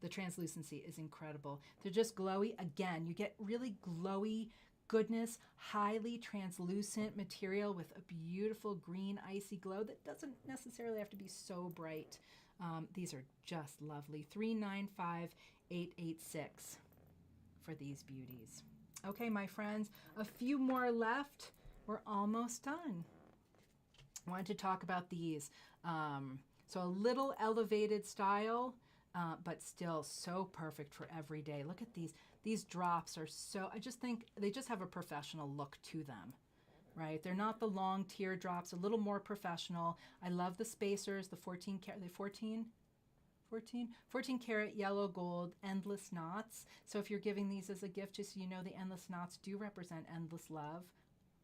The translucency is incredible. They're just glowy. Again, you get really glowy goodness, highly translucent material with a beautiful green icy glow that doesn't necessarily have to be so bright. These are just lovely. $395,886 for these beauties. Okay, my friends, a few more left. We're almost done. I wanted to talk about these. So a little elevated style, but still so perfect for every day. Look at these. These drops are so, I just think they just have a professional look to them, right? They're not the long teardrops, a little more professional. I love the spacers, the 14 karat, they 14 karat yellow gold endless knots. So if you're giving these as a gift, just so you know, the endless knots do represent endless love.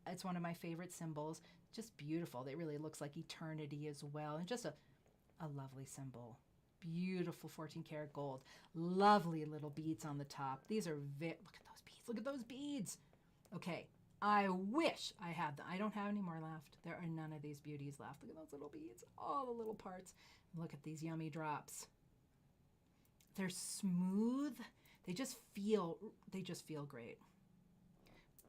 It's one of my favorite symbols. Just beautiful. It really looks like eternity as well. And just a lovely symbol. Beautiful 14 karat gold. Lovely little beads on the top. These are look at those beads. Look at those beads. Okay. I wish I had them. I don't have any more left. There are none of these beauties left. Look at those little beads. All the little parts. Look at these yummy drops. They're smooth. They just feel great.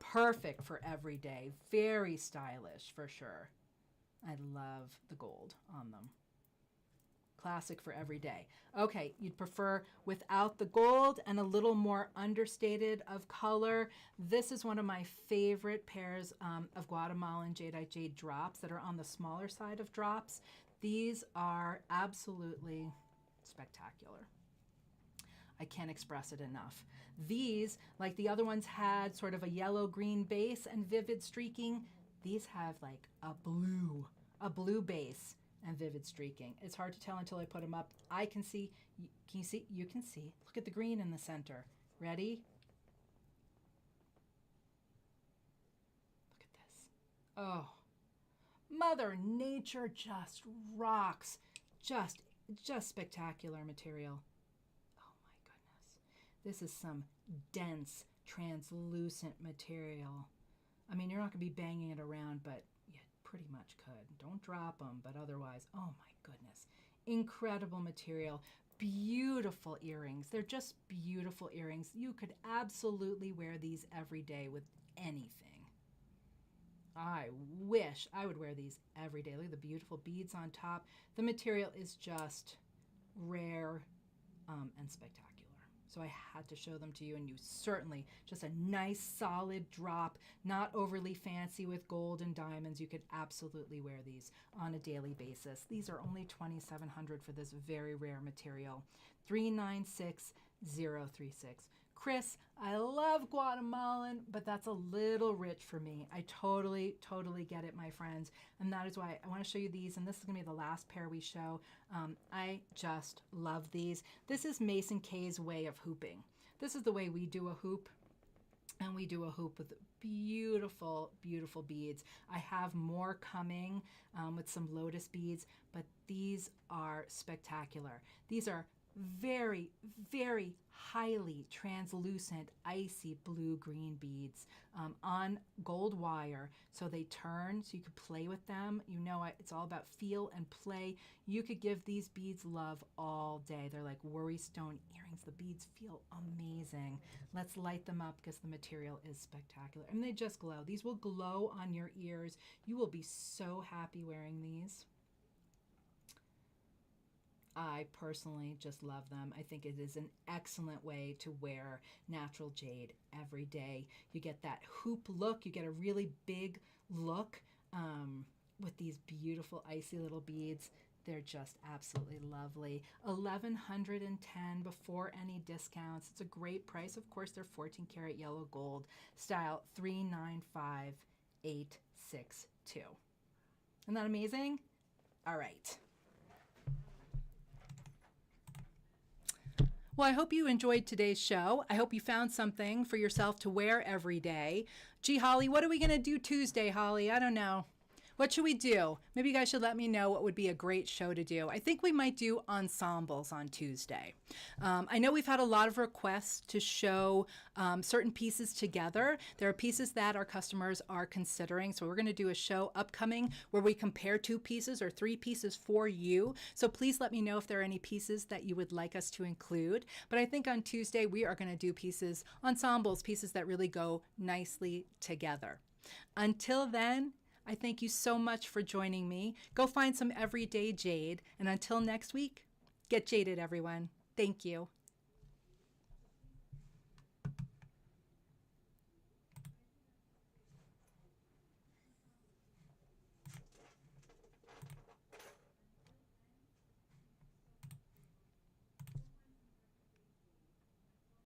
Perfect for every day. Very stylish for sure. I love the gold on them. Classic for every day. Okay, you'd prefer without the gold and a little more understated of color. This is one of my favorite pairs of Guatemalan Jadeite jade drops that are on the smaller side of drops. These are absolutely spectacular. I can't express it enough. These, like the other ones had sort of a yellow-green base and vivid streaking, these have like a blue base and vivid streaking. It's hard to tell until I put them up. I can see, can you see? You can see. Look at the green in the center. Ready? Look at this. Oh, Mother Nature just rocks. Just spectacular material. Oh my goodness. This is some dense, translucent material. I mean, you're not gonna be banging it around, but pretty much could. Don't drop them, but otherwise, oh my goodness. Incredible material. Beautiful earrings. They're just beautiful earrings. You could absolutely wear these every day with anything. I wish I would wear these every day. Look at the beautiful beads on top. The material is just rare and spectacular. So I had to show them to you, and you certainly, just a nice solid drop, not overly fancy with gold and diamonds. You could absolutely wear these on a daily basis. These are only $2,700 for this very rare material. 396036. Chris, I love Guatemalan, but that's a little rich for me. I totally get it, my friends. And that is why I want to show you these. And this is going to be the last pair we show. I just love these. This is Mason K's way of hooping. This is the way we do a hoop. And we do a hoop with beautiful, beautiful beads. I have more coming with some lotus beads, but these are spectacular. These are very, very highly translucent, icy blue-green beads on gold wire. So they turn, so you could play with them. You know, it's all about feel and play. You could give these beads love all day. They're like worry stone earrings. The beads feel amazing. Let's light them up because the material is spectacular. And they just glow. These will glow on your ears. You will be so happy wearing these. I personally just love them. I think it is an excellent way to wear natural jade every day. You get that hoop look. You get a really big look with these beautiful icy little beads. They're just absolutely lovely. $1,110 before any discounts. It's a great price. Of course, they're 14 karat yellow gold, style 395862. Isn't that amazing? All right. Well, I hope you enjoyed today's show. I hope you found something for yourself to wear every day. Gee, Holly, what are we going to do Tuesday, Holly? I don't know. What should we do? Maybe you guys should let me know what would be a great show to do. I think we might do ensembles on Tuesday. I know we've had a lot of requests to show certain pieces together. There are pieces that our customers are considering. So we're going to do a show upcoming where we compare 2 pieces or 3 pieces for you. So please let me know if there are any pieces that you would like us to include. But I think on Tuesday we are going to do pieces, ensembles, pieces that really go nicely together. Until then, I thank you so much for joining me. Go find some everyday jade. And until next week, get jaded, everyone. Thank you.